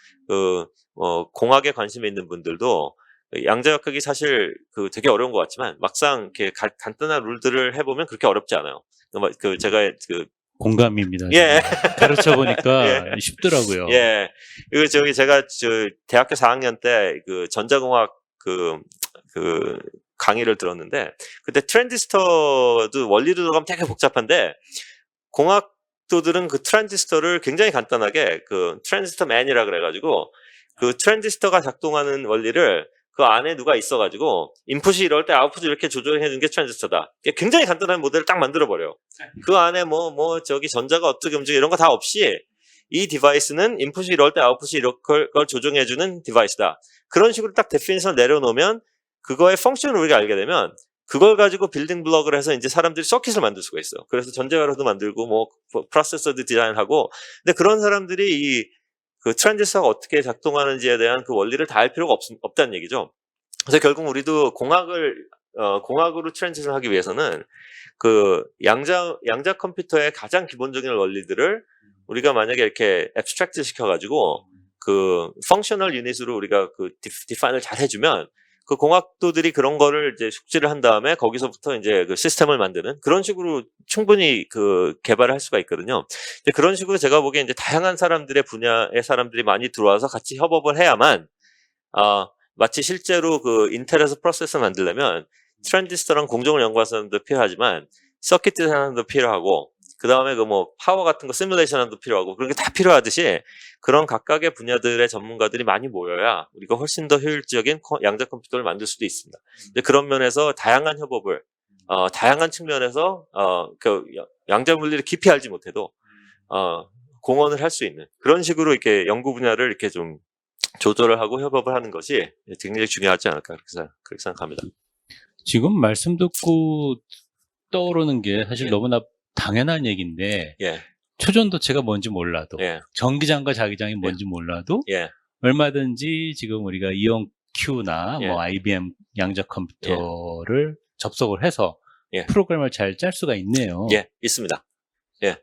공학에 관심이 있는 분들도 양자역학이 사실 되게 어려운 것 같지만 막상 이렇게 간단한 룰들을 해보면 그렇게 어렵지 않아요. 제가 공감입니다. 예. 가르쳐 보니까 쉽더라고요. 예. 그리고 제가 대학교 4학년 때 그 전자공학 그 강의를 들었는데 그때 트랜지스터도 원리로 들어가면 되게 복잡한데 공학도들은 그 트랜지스터를 굉장히 간단하게 그 트랜지스터 맨이라 그래가지고 그 트랜지스터가 작동하는 원리를 그 안에 누가 있어가지고 인풋이 이럴 때 아웃풋을 이렇게 조절해 주는 게 트랜지스터다. 굉장히 간단한 모델을 딱 만들어 버려요. 그 안에 저기 전자가 어떻게 움직여 이런 거 다 없이 이 디바이스는 인풋이 이럴 때 아웃풋이 이렇게 걸 조정해 주는 디바이스다. 그런 식으로 딱 데피니션을 내려놓으면 그거의 펑션을 우리가 알게 되면 그걸 가지고 빌딩 블럭을 해서 이제 사람들이 서킷을 만들 수가 있어요. 그래서 전자회로도 만들고 뭐 프로세서도 디자인하고 근데 그런 사람들이 그 트랜지스터가 어떻게 작동하는지에 대한 그 원리를 다 알 필요가 없다는 얘기죠. 그래서 결국 우리도 공학으로 트랜지션을 하기 위해서는 그 양자 컴퓨터의 가장 기본적인 원리들을 우리가 만약에 이렇게 앱스트랙트 시켜가지고 그 펑셔널 유닛으로 우리가 그 디파인을 잘 해주면 그 공학도들이 그런 거를 이제 숙지를 한 다음에 거기서부터 이제 그 시스템을 만드는 그런 식으로 충분히 그 개발을 할 수가 있거든요. 그런 식으로 제가 보기에 이제 다양한 사람들의 분야의 사람들이 많이 들어와서 같이 협업을 해야만 마치 실제로 그 인텔에서 프로세서 만들려면 트랜지스터랑 공정을 연구하는 사람도 필요하지만 서킷 디자인도 필요하고 그 다음에 그 뭐 파워 같은 거 시뮬레이션도 필요하고 그런 게 다 필요하듯이 그런 각각의 분야들의 전문가들이 많이 모여야 우리가 훨씬 더 효율적인 양자 컴퓨터를 만들 수도 있습니다. 그런 면에서 다양한 협업을 다양한 측면에서 그 양자 물리를 깊이 알지 못해도 공헌을 할 수 있는 그런 식으로 이렇게 연구 분야를 이렇게 좀 조절을 하고 협업을 하는 것이 굉장히 중요하지 않을까 그렇게 생각합니다. 지금 말씀 듣고 떠오르는 게 사실 너무나 당연한 얘기인데 예. 초전도체가 뭔지 몰라도 예. 전기장과 자기장이 뭔지 몰라도 예. 얼마든지 지금 우리가 이온큐나 예. 뭐 IBM 양자 컴퓨터를 접속을 해서 예. 프로그램을 잘 짤 수가 있네요. 예, 있습니다. 예.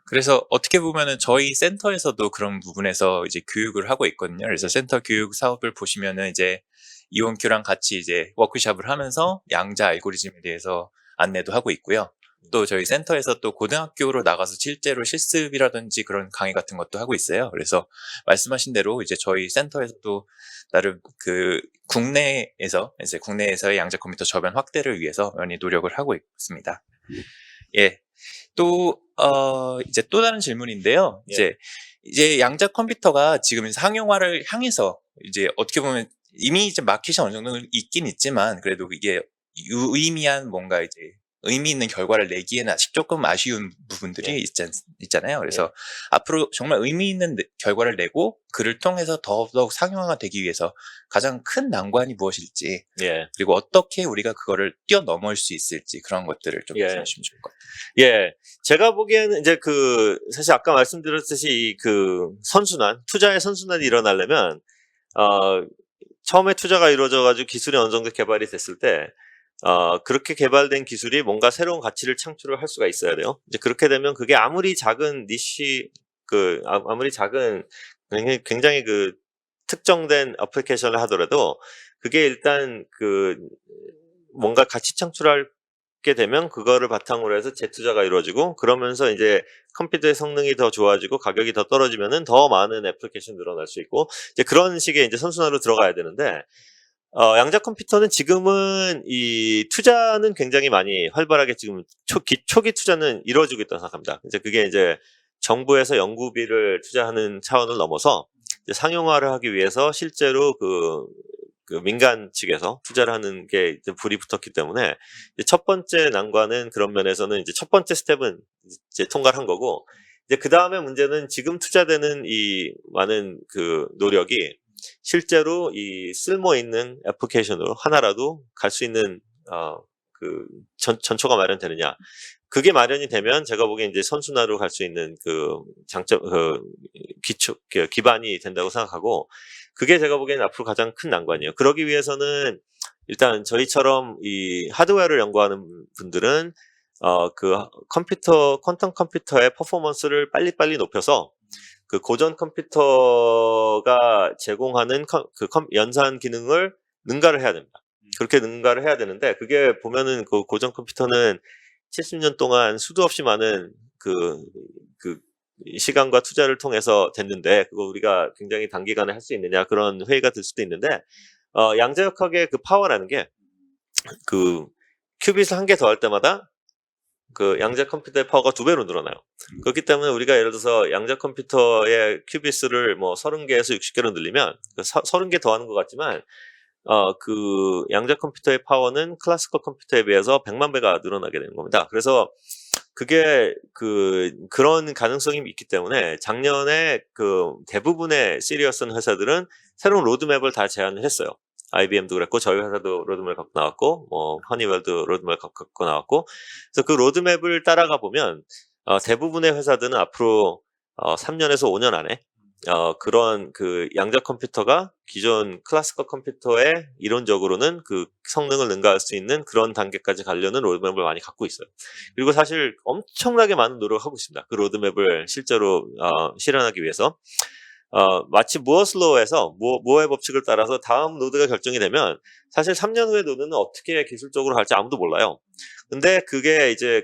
그래서 어떻게 보면은 저희 센터에서도 그런 부분에서 이제 교육을 하고 있거든요. 그래서 센터 교육 사업을 보시면은 이제 이온큐랑 같이 이제 워크숍을 하면서 양자 알고리즘에 대해서 안내도 하고 있고요. 또 저희 센터에서 또 고등학교로 나가서 실제로 실습이라든지 그런 강의 같은 것도 하고 있어요. 그래서 말씀하신 대로 이제 저희 센터에서도 나름 그 국내에서의 양자 컴퓨터 저변 확대를 위해서 많이 노력을 하고 있습니다. 예. 또 이제 또 다른 질문인데요. 예. 이제 양자 컴퓨터가 지금 상용화를 향해서 이제 어떻게 보면 이미 이제 마켓이 어느 정도 있긴 있지만 그래도 이게 유의미한 뭔가 이제 의미 있는 결과를 내기에는 아직 조금 아쉬운 부분들이 예. 있잖아요. 그래서 앞으로 정말 의미 있는 결과를 내고 그를 통해서 더더욱 상용화가 되기 위해서 가장 큰 난관이 무엇일지 예. 그리고 어떻게 우리가 그거를 뛰어넘을 수 있을지 그런 것들을 좀 예. 말씀해 주시면 좋을 것 같아요. 예. 제가 보기에는 이제 사실 아까 말씀드렸듯이 선순환, 투자의 선순환이 일어나려면, 처음에 투자가 이루어져가지고 기술이 어느 정도 개발이 됐을 때, 그렇게 개발된 기술이 뭔가 새로운 가치를 창출을 할 수가 있어야 돼요. 이제 그렇게 되면 그게 아무리 작은 니시, 아무리 작은 굉장히 특정된 어플리케이션을 하더라도 그게 일단 뭔가 가치 창출할 게 되면 그거를 바탕으로 해서 재투자가 이루어지고 그러면서 이제 컴퓨터의 성능이 더 좋아지고 가격이 더 떨어지면은 더 많은 애플리케이션 늘어날 수 있고 이제 그런 식의 이제 선순환으로 들어가야 되는데 양자 컴퓨터는 지금은 이 투자는 굉장히 많이 활발하게 지금 초기 투자는 이루어지고 있다고 생각합니다. 이제 그게 이제 정부에서 연구비를 투자하는 차원을 넘어서 이제 상용화를 하기 위해서 실제로 민간 측에서 투자를 하는 게 이제 불이 붙었기 때문에 이제 첫 번째 난관은 그런 면에서는 이제 첫 번째 스텝은 이제 통과를 한 거고 이제 그 다음에 문제는 지금 투자되는 이 많은 노력이 실제로 이 쓸모 있는 애플리케이션으로 하나라도 갈 수 있는 전초가 마련되느냐. 그게 마련이 되면 제가 보기엔 이제 선순환으로 갈 수 있는 기반이 된다고 생각하고 그게 제가 보기엔 앞으로 가장 큰 난관이에요. 그러기 위해서는 일단 저희처럼 이 하드웨어를 연구하는 분들은 퀀텀 컴퓨터의 퍼포먼스를 빨리빨리 높여서 고전 컴퓨터가 제공하는 연산 기능을 능가를 해야 됩니다. 그렇게 능가를 해야 되는데 그게 보면은 고전 컴퓨터는 70년 동안 수도 없이 많은 시간과 투자를 통해서 됐는데 그거 우리가 굉장히 단기간에 할 수 있느냐 그런 회의가 될 수도 있는데 양자역학의 파워라는 게 큐빗을 한 개 더 할 때마다 양자 컴퓨터의 파워가 2배로 늘어나요. 그렇기 때문에 우리가 예를 들어서 양자 컴퓨터의 큐빗을 뭐 30개에서 60개로 늘리면 30개 더 하는 것 같지만 양자 컴퓨터의 파워는 클래시컬 컴퓨터에 비해서 100만 배가 늘어나게 되는 겁니다. 그래서 그게 그런 가능성이 있기 때문에 작년에 대부분의 시리어스한 회사들은 새로운 로드맵을 다 제안을 했어요. IBM도 그랬고 저희 회사도 로드맵을 갖고 나왔고 뭐 허니웰도 로드맵을 갖고 나왔고 그래서 그 로드맵을 따라가 보면 대부분의 회사들은 앞으로 3년에서 5년 안에 그런 양자 컴퓨터가 기존 클래시컬 컴퓨터에 이론적으로는 성능을 능가할 수 있는 그런 단계까지 가려는 로드맵을 많이 갖고 있어요. 그리고 사실 엄청나게 많은 노력을 하고 있습니다. 그 로드맵을 실제로 실현하기 위해서. 마치 무어슬로우에서 무어의 법칙을 따라서 다음 노드가 결정이 되면 사실 3년 후에 노드는 어떻게 기술적으로 갈지 아무도 몰라요. 근데 그게 이제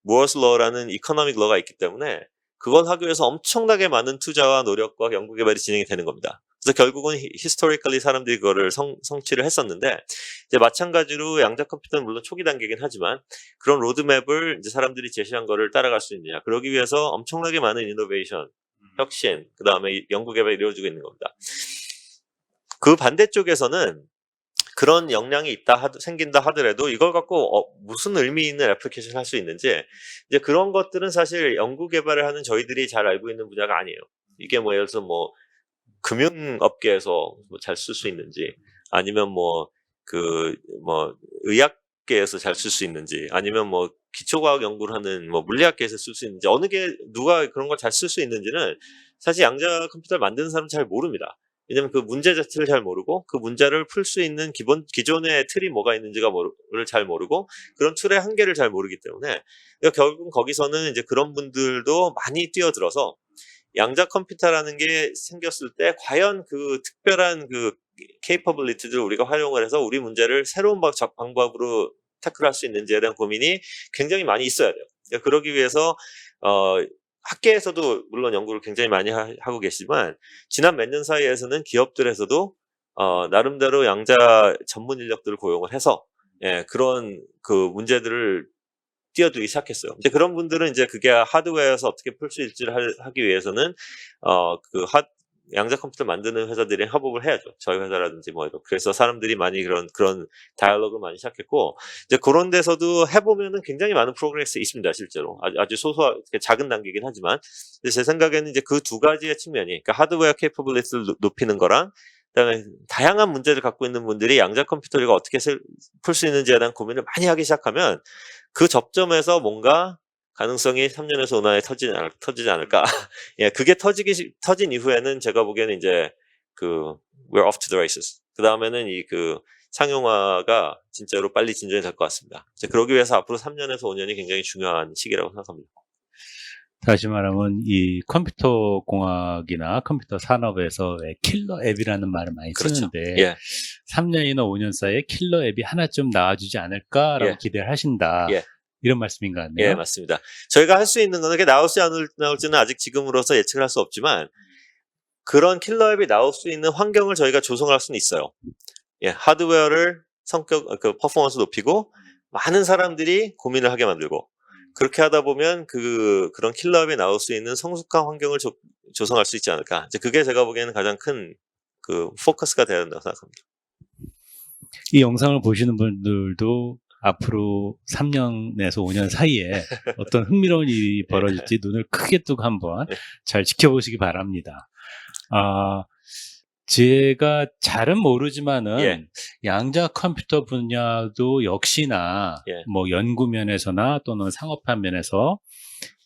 무어슬로우라는 이코노믹 러가 있기 때문에 그걸 하기 위해서 엄청나게 많은 투자와 노력과 연구 개발이 진행이 되는 겁니다. 그래서 결국은 히스토리컬리 사람들이 그거를 성취를 했었는데 이제 마찬가지로 양자 컴퓨터는 물론 초기 단계이긴 하지만 그런 로드맵을 이제 사람들이 제시한 거를 따라갈 수 있느냐. 그러기 위해서 엄청나게 많은 이노베이션 혁신, 그 다음에 연구 개발이 이루어지고 있는 겁니다. 그 반대쪽에서는 그런 역량이 생긴다 하더라도 이걸 갖고 무슨 의미 있는 애플리케이션을 할 수 있는지 이제 그런 것들은 사실 연구 개발을 하는 저희들이 잘 알고 있는 분야가 아니에요. 이게 예를 들어서 금융업계에서 잘 쓸 수 있는지 아니면 의학계에서 잘 쓸 수 있는지 아니면 기초과학 연구를 하는 물리학계에서 쓸 수 있는지 누가 그런 걸 잘 쓸 수 있는지는 사실 양자 컴퓨터를 만드는 사람은 잘 모릅니다. 왜냐면 그 문제 자체를 잘 모르고 그 문제를 풀 수 있는 기존의 틀이 뭐가 있는지를 잘 모르고 그런 툴의 한계를 잘 모르기 때문에 결국 거기서는 이제 그런 분들도 많이 뛰어들어서 양자 컴퓨터라는 게 생겼을 때 과연 특별한 capability들을 우리가 활용을 해서 우리 문제를 새로운 방법으로 태클할 수 있는지에 대한 고민이 굉장히 많이 있어야 돼요. 그러기 위해서 학계에서도 물론 연구를 굉장히 많이 하고 계시지만 지난 몇 년 사이에서는 기업들에서도 나름대로 양자 전문 인력들을 고용을 해서 그런 문제들을 뛰어들기 시작했어요. 이제 그런 분들은 이제 그게 하드웨어에서 어떻게 풀 수 있을지를 하기 위해서는 양자 컴퓨터 만드는 회사들이 협업을 해야죠. 저희 회사라든지 뭐 이런. 그래서 사람들이 많이 그런 다이얼로그를 많이 시작했고, 이제 그런 데서도 해보면은 굉장히 많은 프로그레스 있습니다, 실제로. 아주 작은 단계이긴 하지만. 근데 제 생각에는 이제 그 두 가지의 측면이, 그러니까 하드웨어 케이퍼블리티를 높이는 거랑, 그다음에 다양한 문제를 갖고 있는 분들이 양자 컴퓨터를 어떻게 풀 수 있는지에 대한 고민을 많이 하기 시작하면 그 접점에서 뭔가 가능성이 3년에서 5년에 터지지 않을까. 예, 그게 터진 이후에는 제가 보기에는 이제 we're off to the races. 그 다음에는 상용화가 진짜로 빨리 진전이 될 것 같습니다. 이제 그러기 위해서 앞으로 3년에서 5년이 굉장히 중요한 시기라고 생각합니다. 다시 말하면 이 컴퓨터 공학이나 컴퓨터 산업에서 왜 킬러 앱이라는 말을 많이 그렇죠. 쓰는데 예. 3년이나 5년 사이에 킬러 앱이 하나쯤 나와주지 않을까라고 예. 기대를 하신다. 예. 이런 말씀인 것 같네요. 예, 맞습니다. 저희가 할 수 있는 거는 그게 나올지는 아직 지금으로서 예측을 할 수 없지만 그런 킬러 앱이 나올 수 있는 환경을 저희가 조성할 수는 있어요. 예, 하드웨어를 퍼포먼스 높이고 많은 사람들이 고민을 하게 만들고 그렇게 하다 보면 그런 킬러 앱이 나올 수 있는 성숙한 환경을 조성할 수 있지 않을까. 이제 그게 제가 보기에는 가장 큰 포커스가 되어야 된다고 생각합니다. 이 영상을 보시는 분들도 앞으로 3년에서 5년 사이에 어떤 흥미로운 일이 벌어질지 눈을 크게 뜨고 한번 잘 지켜보시기 바랍니다. 제가 잘은 모르지만은 예. 양자 컴퓨터 분야도 역시나 예. 뭐 연구 면에서나 또는 상업화 면에서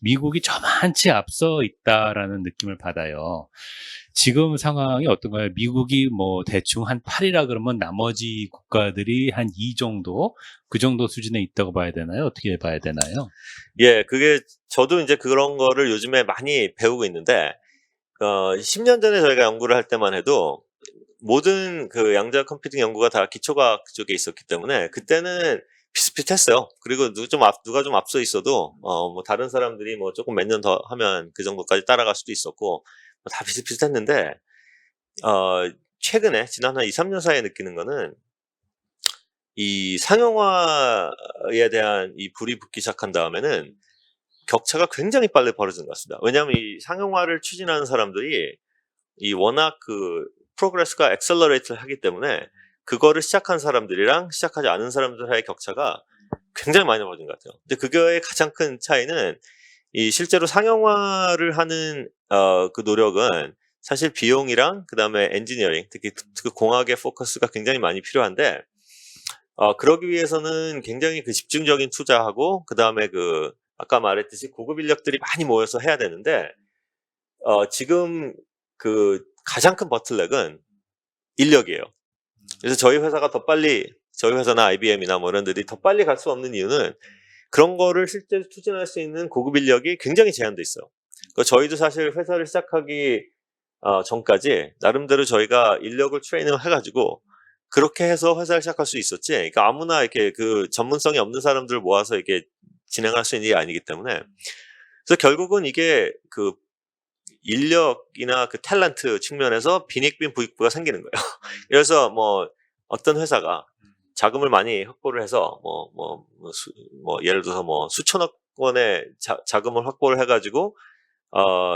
미국이 저만치 앞서 있다라는 느낌을 받아요. 지금 상황이 어떤가요? 미국이 뭐 대충 한 8이라 그러면 나머지 국가들이 한 2 정도, 그 정도 수준에 있다고 봐야 되나요? 어떻게 봐야 되나요? 예, 저도 이제 그런 거를 요즘에 많이 배우고 있는데, 10년 전에 저희가 연구를 할 때만 해도 모든 양자 컴퓨팅 연구가 다 기초과학 쪽에 있었기 때문에 그때는 비슷비슷했어요. 그리고 누가 좀 앞서 있어도 뭐 다른 사람들이 뭐 조금 몇 년 더 하면 그 정도까지 따라갈 수도 있었고 다 비슷비슷했는데 최근에 지난 한 2, 3년 사이에 느끼는 거는 이 상용화에 대한 이 불이 붙기 시작한 다음에는 격차가 굉장히 빨리 벌어진 것 같습니다. 왜냐하면 이 상용화를 추진하는 사람들이 워낙 프로그레스가 엑셀러레이트를 하기 때문에 그거를 시작한 사람들이랑 시작하지 않은 사람들 사이의 격차가 굉장히 많이 벌어진 것 같아요. 근데 그거의 가장 큰 차이는 실제로 상용화를 하는 그 노력은 사실 비용이랑 그다음에 엔지니어링, 특히 공학의 포커스가 굉장히 많이 필요한데 그러기 위해서는 굉장히 집중적인 투자하고 그다음에 아까 말했듯이 고급 인력들이 많이 모여서 해야 되는데 지금 가장 큰 버틀렉은 인력이에요. 그래서 저희 회사나 IBM이나 뭐 이런 데들이 더 빨리 갈 수 없는 이유는 그런 거를 실제로 추진할 수 있는 고급 인력이 굉장히 제한돼 있어요. 그러니까 저희도 사실 회사를 시작하기 전까지 나름대로 저희가 인력을 트레이닝을 해가지고 그렇게 해서 회사를 시작할 수 있었지. 그러니까 아무나 이렇게 전문성이 없는 사람들을 모아서 이렇게 진행할 수 있는 일이 아니기 때문에. 그래서 결국은 이게 인력이나 탤런트 측면에서 빈익빈 부익부가 생기는 거예요. 그래서 뭐 어떤 회사가 자금을 많이 확보를 해서 예를 들어서 수천억 원의 자금을 확보를 해가지고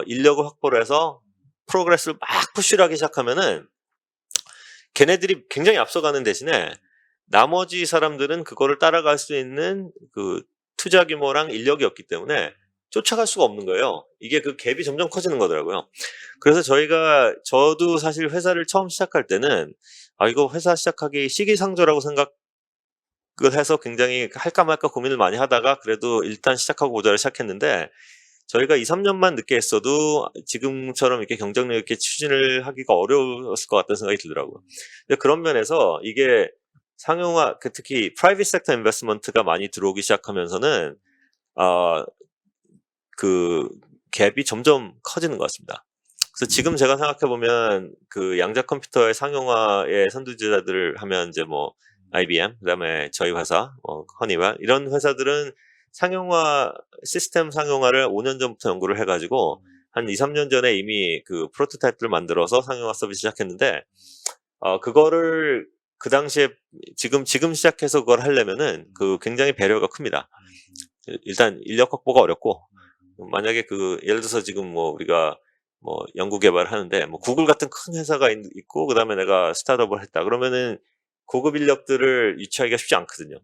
인력을 확보를 해서 프로그레스를 막 푸시를 하기 시작하면은 걔네들이 굉장히 앞서가는 대신에 나머지 사람들은 그거를 따라갈 수 있는 투자 규모랑 인력이 없기 때문에 쫓아갈 수가 없는 거예요. 이게 갭이 점점 커지는 거더라고요. 그래서 저도 사실 회사를 처음 시작할 때는 이거 회사 시작하기 시기상조라고 생각을 해서 굉장히 할까 말까 고민을 많이 하다가 그래도 일단 시작하고 보자를 시작했는데 저희가 2, 3년만 늦게 했어도 지금처럼 이렇게 경쟁력 있게 추진을 하기가 어려웠을 것 같다는 생각이 들더라고요. 근데 그런 면에서 이게 상용화, 특히 프라이빗 섹터 인베스트먼트가 많이 들어오기 시작하면서는 갭이 점점 커지는 것 같습니다. 그래서 지금 제가 생각해보면 양자 컴퓨터의 상용화의 선두주자들을 하면 이제 뭐 IBM, 그다음에 저희 회사, 허니웨어 이런 회사들은 시스템 상용화를 5년 전부터 연구를 해가지고 한 2, 3년 전에 이미 프로토타입들을 만들어서 상용화 서비스 시작했는데 그거를 그 당시에 지금 시작해서 그걸 하려면은 굉장히 배려가 큽니다. 일단 인력 확보가 어렵고 만약에 예를 들어서 지금 우리가 뭐 연구 개발을 하는데 뭐 구글 같은 큰 회사가 있고 그다음에 내가 스타트업을 했다. 그러면은 고급 인력들을 유치하기가 쉽지 않거든요.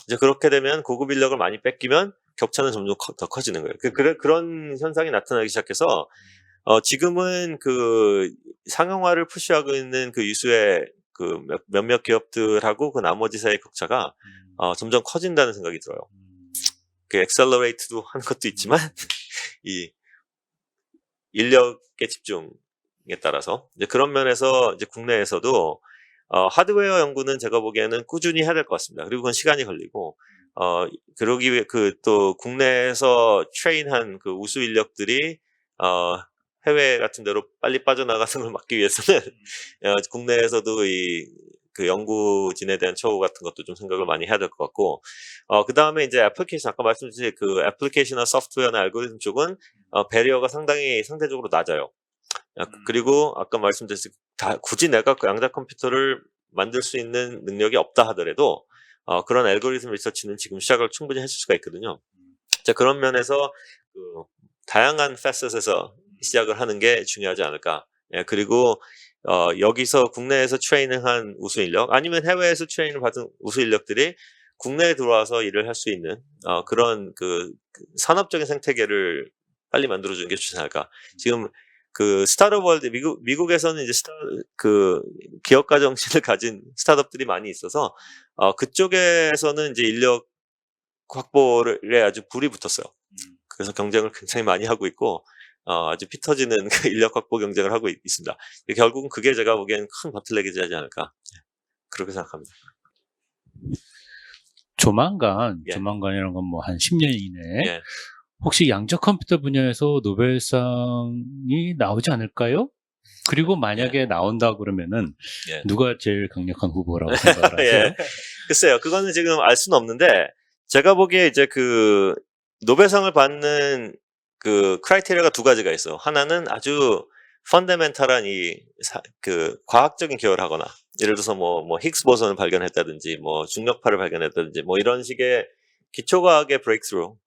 이제 그렇게 되면 고급 인력을 많이 뺏기면 격차는 점점 더 커지는 거예요. 그런 현상이 나타나기 시작해서 지금은 그 상용화를 푸시하고 있는 그 유수의 그 몇몇 기업들하고 그 나머지 사이의 격차가 점점 커진다는 생각이 들어요. 그 엑셀러레이트도 하는 것도 있지만 이 인력의 집중에 따라서 이제 그런 면에서 이제 국내에서도 하드웨어 연구는 제가 보기에는 꾸준히 해야 될 것 같습니다. 그리고 그건 시간이 걸리고 그러기 위해 또 국내에서 트레인한 그 우수 인력들이 해외 같은 데로 빨리 빠져나가는 걸 막기 위해서는 국내에서도 그 연구진에 대한 처우 같은 것도 좀 생각을 많이 해야 될 것 같고, 그 다음에 이제 애플리케이션, 아까 말씀드린 그 애플리케이션이나 소프트웨어나 알고리즘 쪽은, 배리어가 상대적으로 낮아요. 그리고 아까 말씀드렸듯이 굳이 내가 그 양자 컴퓨터를 만들 수 있는 능력이 없다 하더라도, 그런 알고리즘 리서치는 지금 시작을 충분히 해줄 수가 있거든요. 자, 그런 면에서, 다양한 패셋에서 시작을 하는 게 중요하지 않을까. 예, 그리고, 여기서 국내에서 트레이닝한 우수 인력, 아니면 해외에서 트레이닝을 받은 우수 인력들이 국내에 들어와서 일을 할 수 있는, 그런 그 산업적인 생태계를 빨리 만들어주는 게 좋지 않을까. 지금 그 스타트업 월드, 미국에서는 이제 그 기업가 정신을 가진 스타트업들이 많이 있어서, 그쪽에서는 이제 인력 확보에 아주 불이 붙었어요. 그래서 경쟁을 굉장히 많이 하고 있고, 아주 피 터지는 그 인력 확보 경쟁을 하고 있습니다. 결국은 그게 제가 보기엔 큰 버틀넥이 되지 않을까. 그렇게 생각합니다. 조만간이라는 건 뭐 한 10년 이내에 예. 혹시 양자 컴퓨터 분야에서 노벨상이 나오지 않을까요? 그리고 만약에 나온다 그러면은 예. 누가 제일 강력한 후보라고 생각을 하세요? 예. 글쎄요. 그거는 지금 알 수는 없는데, 제가 보기에 이제 그 노벨상을 받는 그 크라이테리아가 두 가지가 있어요. 하나는 아주 펀더멘탈한 그 과학적인 기여를 하거나, 예를 들어서 뭐 히그스 보선을 발견했다든지, 뭐 중력파를 발견했다든지, 뭐 이런 식의 기초과학의 브레이크스루,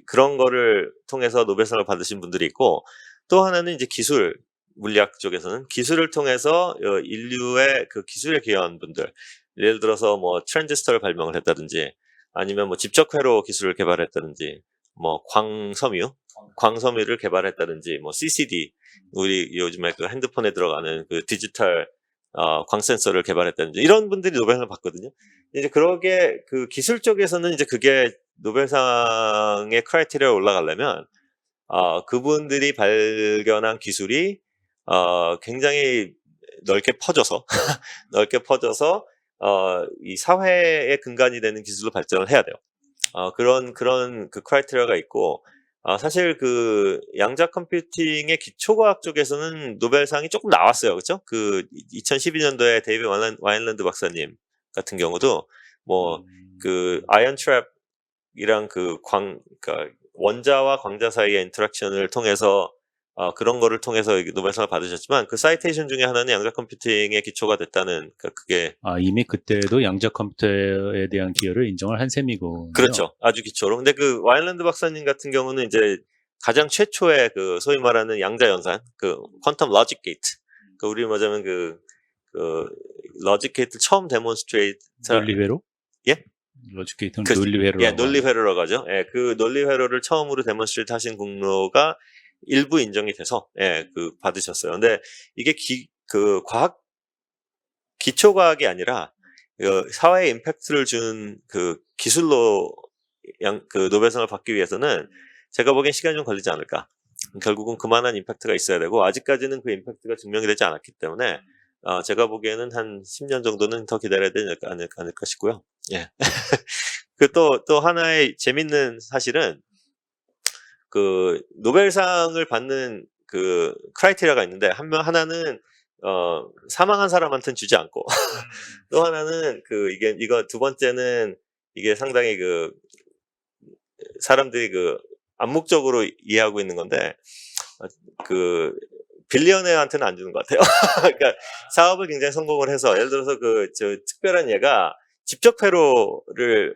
그런 거를 통해서 노벨상을 받으신 분들이 있고, 또 하나는 이제 물리학 쪽에서는 기술을 통해서 인류의 그 기술에 기여한 분들, 예를 들어서 뭐 트랜지스터를 발명을 했다든지, 아니면 뭐 집적회로 기술을 개발했다든지, 뭐 광섬유를 개발했다든지, 뭐 CCD, 우리 요즘에 그 핸드폰에 들어가는 그 디지털 광 센서를 개발했다든지, 이런 분들이 노벨상을 받거든요. 이제 그러게 그 기술 쪽에서는 이제 그게 노벨상의 크라이테리아에 올라가려면 그분들이 발견한 기술이 굉장히 넓게 퍼져서 이 사회의 근간이 되는 기술로 발전을 해야 돼요. 그런 그 크라이테리아가 있고, 사실 그 양자 컴퓨팅의 기초과학 쪽에서는 노벨상이 조금 나왔어요. 그렇죠? 그 2012년도에 데이비드 와인랜드 박사님 같은 경우도 뭐 그 아이언 트랩이랑 그러니까 원자와 광자 사이의 인터랙션을 통해서 그런 거를 통해서 노벨상을 받으셨지만, 그 사이테이션 중에 하나는 양자 컴퓨팅의 기초가 됐다는, 그게 이미 그때도 양자 컴퓨터에 대한 기여를 인정을 한 셈이고. 그렇죠. 아주 기초로. 근데 그 와일랜드 박사님 같은 경우는 이제 가장 최초의 그 소위 말하는 양자 연산, 그 퀀텀 로직 게이트, 그 우리 말하자면 그 로직 게이트 처음 데몬스트레이트. 논리회로? 예? 로직 게이트는 논리회로라고. 예, 논리회로라고 하죠. 예, 그 논리회로를 처음으로 데몬스트레이트 하신 공로가 일부 인정이 돼서 받으셨어요. 근데 이게 그 과학 기초과학이 아니라 사회에 임팩트를 준 그 기술로 그 노벨상을 받기 위해서는 제가 보기엔 시간이 좀 걸리지 않을까. 결국은 그만한 임팩트가 있어야 되고, 아직까지는 그 임팩트가 증명이 되지 않았기 때문에 제가 보기에는 한 10년 정도는 더 기다려야 되지 않을까 싶고요. 예. 또 하나의 재밌는 사실은, 그 노벨상을 받는 그 크라이테리아가 있는데, 하나는 사망한 사람한테는 주지 않고, 또 하나는 이거 두 번째는 이게 상당히 그 사람들이 그 암묵적으로 이해하고 있는 건데, 그 빌리어네어한테는 안 주는 것 같아요. 그러니까 사업을 굉장히 성공을 해서, 예를 들어서 특별한 예가 집적회로를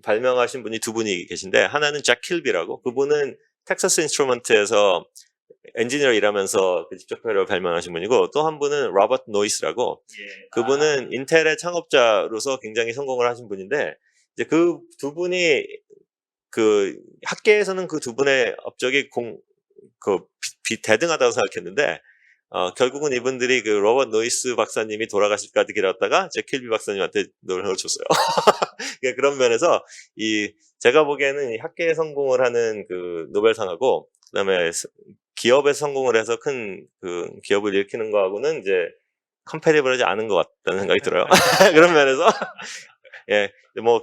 발명하신 분이 두 분이 계신데, 하나는 잭 킬비라고, 그분은 텍사스 인스트루먼트에서 엔지니어 일하면서 그 직접회로 발명하신 분이고, 또 한 분은 로버트 노이스라고, 그분은 인텔의 창업자로서 굉장히 성공을 하신 분인데, 이제 그 두 분이 그 학계에서는 그 두 분의 업적이 대등하다고 생각했는데, 결국은 이분들이 그 로버트 노이스 박사님이 돌아가실까지 기다렸다가 제 킬비 박사님한테 노력을 줬어요. 그러니까 그런 면에서 제가 보기에는 이 학계에 성공을 하는 그 노벨상하고, 그다음에 기업에서 성공을 해서 큰 그 기업을 일으키는 거하고는 이제 컴패리블하지 않은 것 같다는 생각이 들어요. 그런 면에서 예, 뭐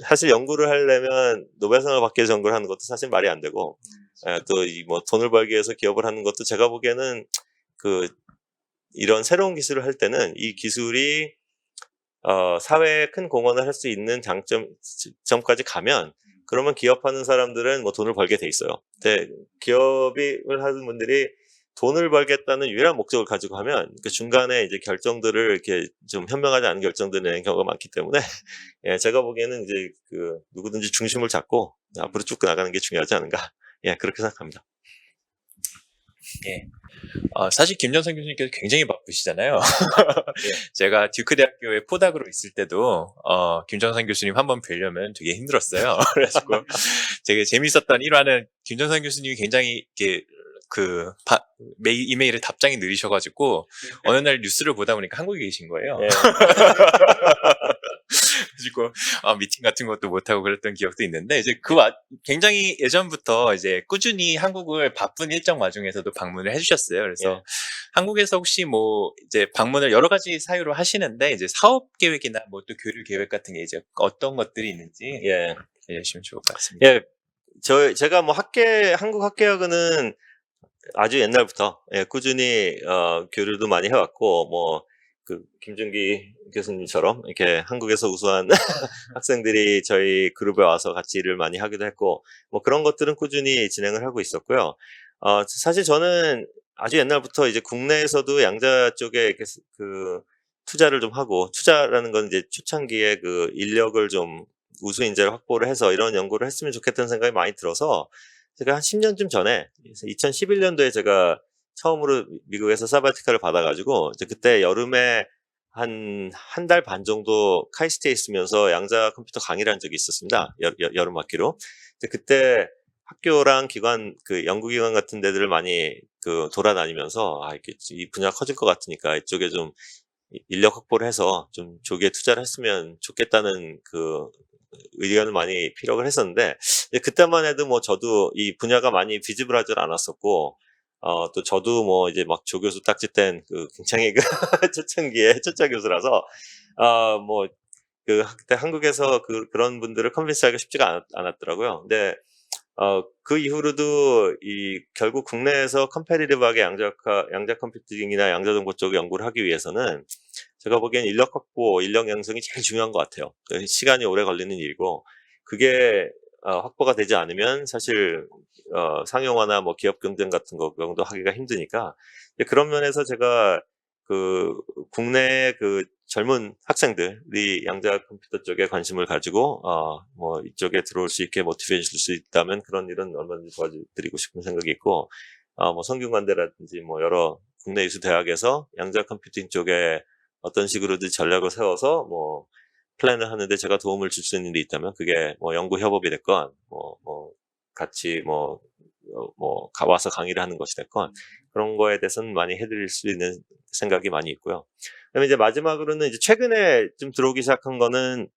사실 연구를 하려면 노벨상을 받기 위해서 연구를 하는 것도 사실 말이 안 되고, 또 뭐 돈을 벌기 위해서 기업을 하는 것도 제가 보기에는 이런 새로운 기술을 할 때는 이 기술이 사회에 큰 공헌을 할 수 있는 점까지 가면, 그러면 기업하는 사람들은 뭐 돈을 벌게 돼 있어요. 근데 기업을 하는 분들이 돈을 벌겠다는 유일한 목적을 가지고 하면 그 중간에 이제 결정들을 이렇게 좀 현명하지 않은 결정들을 내는 경우가 많기 때문에 예, 제가 보기에는 이제 누구든지 중심을 잡고 앞으로 쭉 나가는 게 중요하지 않은가. 예, 그렇게 생각합니다. 예. 사실 김전선 교수님께서 굉장히 바쁘시잖아요. 제가 듀크 대학교에 포닥으로 있을 때도 김전선 교수님 한번 뵈려면 되게 힘들었어요. 그래가지고 되게 재밌었던 일화는 김전선 교수님이 굉장히 이렇게 이메일에 답장이 느리셔가지고 어느 날 뉴스를 보다 보니까 한국에 계신 거예요. 예. 그리고 미팅 같은 것도 못하고 그랬던 기억도 있는데, 이제 굉장히 예전부터 이제 꾸준히 한국을 바쁜 일정 와중에서도 방문을 해주셨어요. 그래서 한국에서 혹시 뭐 이제 방문을 여러 가지 사유로 하시는데, 이제 사업 계획이나 뭐 또 교류 계획 같은 게 이제 어떤 것들이 있는지 알려주시면 좋을 것 같습니다. 예, 제가 뭐 한국 학계학은 아주 옛날부터 꾸준히 교류도 많이 해왔고, 뭐 김준기 교수님처럼 이렇게 한국에서 우수한 학생들이 저희 그룹에 와서 같이 일을 많이 하기도 했고, 뭐 그런 것들은 꾸준히 진행을 하고 있었고요. 사실 저는 아주 옛날부터 이제 국내에서도 양자 쪽에 이렇게 투자를 좀 하고, 투자라는 건 이제 초창기에 인력을 좀 우수 인재를 확보를 해서 이런 연구를 했으면 좋겠다는 생각이 많이 들어서, 제가 한 10년쯤 전에 2011년도에 제가 처음으로 미국에서 사바티카를 받아가지고, 이제 그때 여름에 한 달 반 정도 카이스트에 있으면서 양자 컴퓨터 강의를 한 적이 있었습니다. 여름 학기로. 그때 학교랑 연구기관 같은 데들을 많이 돌아다니면서, 이렇게 이 분야가 커질 것 같으니까 이쪽에 좀 인력 확보를 해서 좀 조기에 투자를 했으면 좋겠다는 의견을 많이 피력을 했었는데, 그때만 해도 뭐 저도 이 분야가 많이 비지블하지 않았었고, 또 저도 뭐 이제 막 조교수 딱지 뗀 굉장히 초창기에 초짜 교수라서, 뭐 그때 한국에서 그런 분들을 컨빈스하기가 쉽지가 않았더라고요. 근데 그 이후로도 결국 국내에서 컴패리티브하게 양자 컴퓨팅이나 양자 정보 쪽 연구를 하기 위해서는 제가 보기엔 인력 확보, 인력 양성이 제일 중요한 것 같아요. 시간이 오래 걸리는 일이고, 그게 확보가 되지 않으면 사실 상용화나 뭐 기업 경쟁 같은 것도 하기가 힘드니까, 그런 면에서 제가 국내 젊은 학생들이 양자 컴퓨터 쪽에 관심을 가지고 뭐 이쪽에 들어올 수 있게 모티베이션 줄 수 있다면 그런 일은 얼마든지 도와드리고 싶은 생각이 있고, 뭐 성균관대라든지 뭐 여러 국내 유수 대학에서 양자 컴퓨팅 쪽에 어떤 식으로든 전략을 세워서 뭐 플랜을 하는데 제가 도움을 줄 수 있는 데 있다면, 그게 뭐 연구 협업이 됐건 뭐 같이 와서 강의를 하는 것이 됐건, 그런 거에 대해서는 많이 해드릴 수 있는 생각이 많이 있고요. 그다음에 이제 마지막으로는 이제 최근에 좀 들어오기 시작한 거는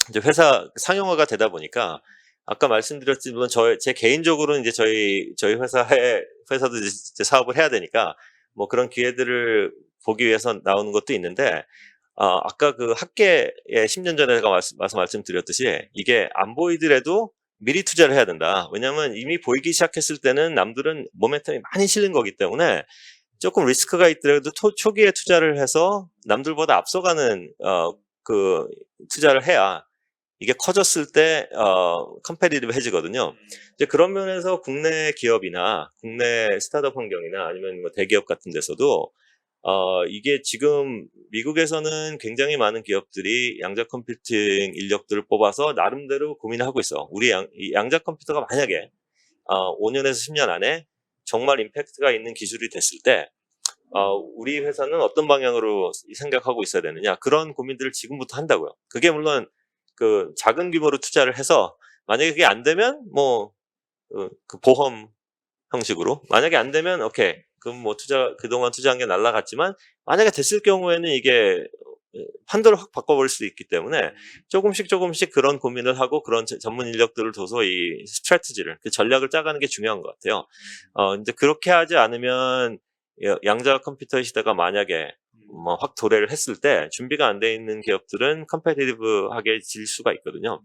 이제 회사 상용화가 되다 보니까, 아까 말씀드렸지만 제 개인적으로는 이제 저희 회사도 이제 사업을 해야 되니까 뭐 그런 기회들을 보기 위해서 나오는 것도 있는데, 아까 학계에 10년 전에 제가 말씀드렸듯이 이게 안 보이더라도 미리 투자를 해야 된다. 왜냐하면 이미 보이기 시작했을 때는 남들은 모멘텀이 많이 실린 거기 때문에 조금 리스크가 있더라도 초기에 투자를 해서 남들보다 앞서가는 투자를 해야 이게 커졌을 때 컴패티티브해지거든요. 이제 그런 면에서 국내 기업이나 국내 스타트업 환경이나 아니면 뭐 대기업 같은 데서도 이게 지금 미국에서는 굉장히 많은 기업들이 양자 컴퓨팅 인력들을 뽑아서 나름대로 고민을 하고 있어. 우리 양자 컴퓨터가 만약에 5년에서 10년 안에 정말 임팩트가 있는 기술이 됐을 때 우리 회사는 어떤 방향으로 생각하고 있어야 되느냐 그런 고민들을 지금부터 한다고요. 그게 물론 그 작은 규모로 투자를 해서 만약에 그게 안 되면 뭐 그 보험 형식으로 만약에 안 되면 오케이 그럼 뭐 그동안 투자한 게 날라갔지만 만약에 됐을 경우에는 이게 판도를 확 바꿔버릴 수도 있기 때문에 조금씩 그런 고민을 하고 그런 전문 인력들을 둬서 이 스트래티지를 그 전략을 짜가는 게 중요한 것 같아요. 이제 그렇게 하지 않으면 양자 컴퓨터의 시대가 만약에 뭐 확 도래를 했을 때 준비가 안 돼 있는 기업들은 컴페티티브하게 질 수가 있거든요.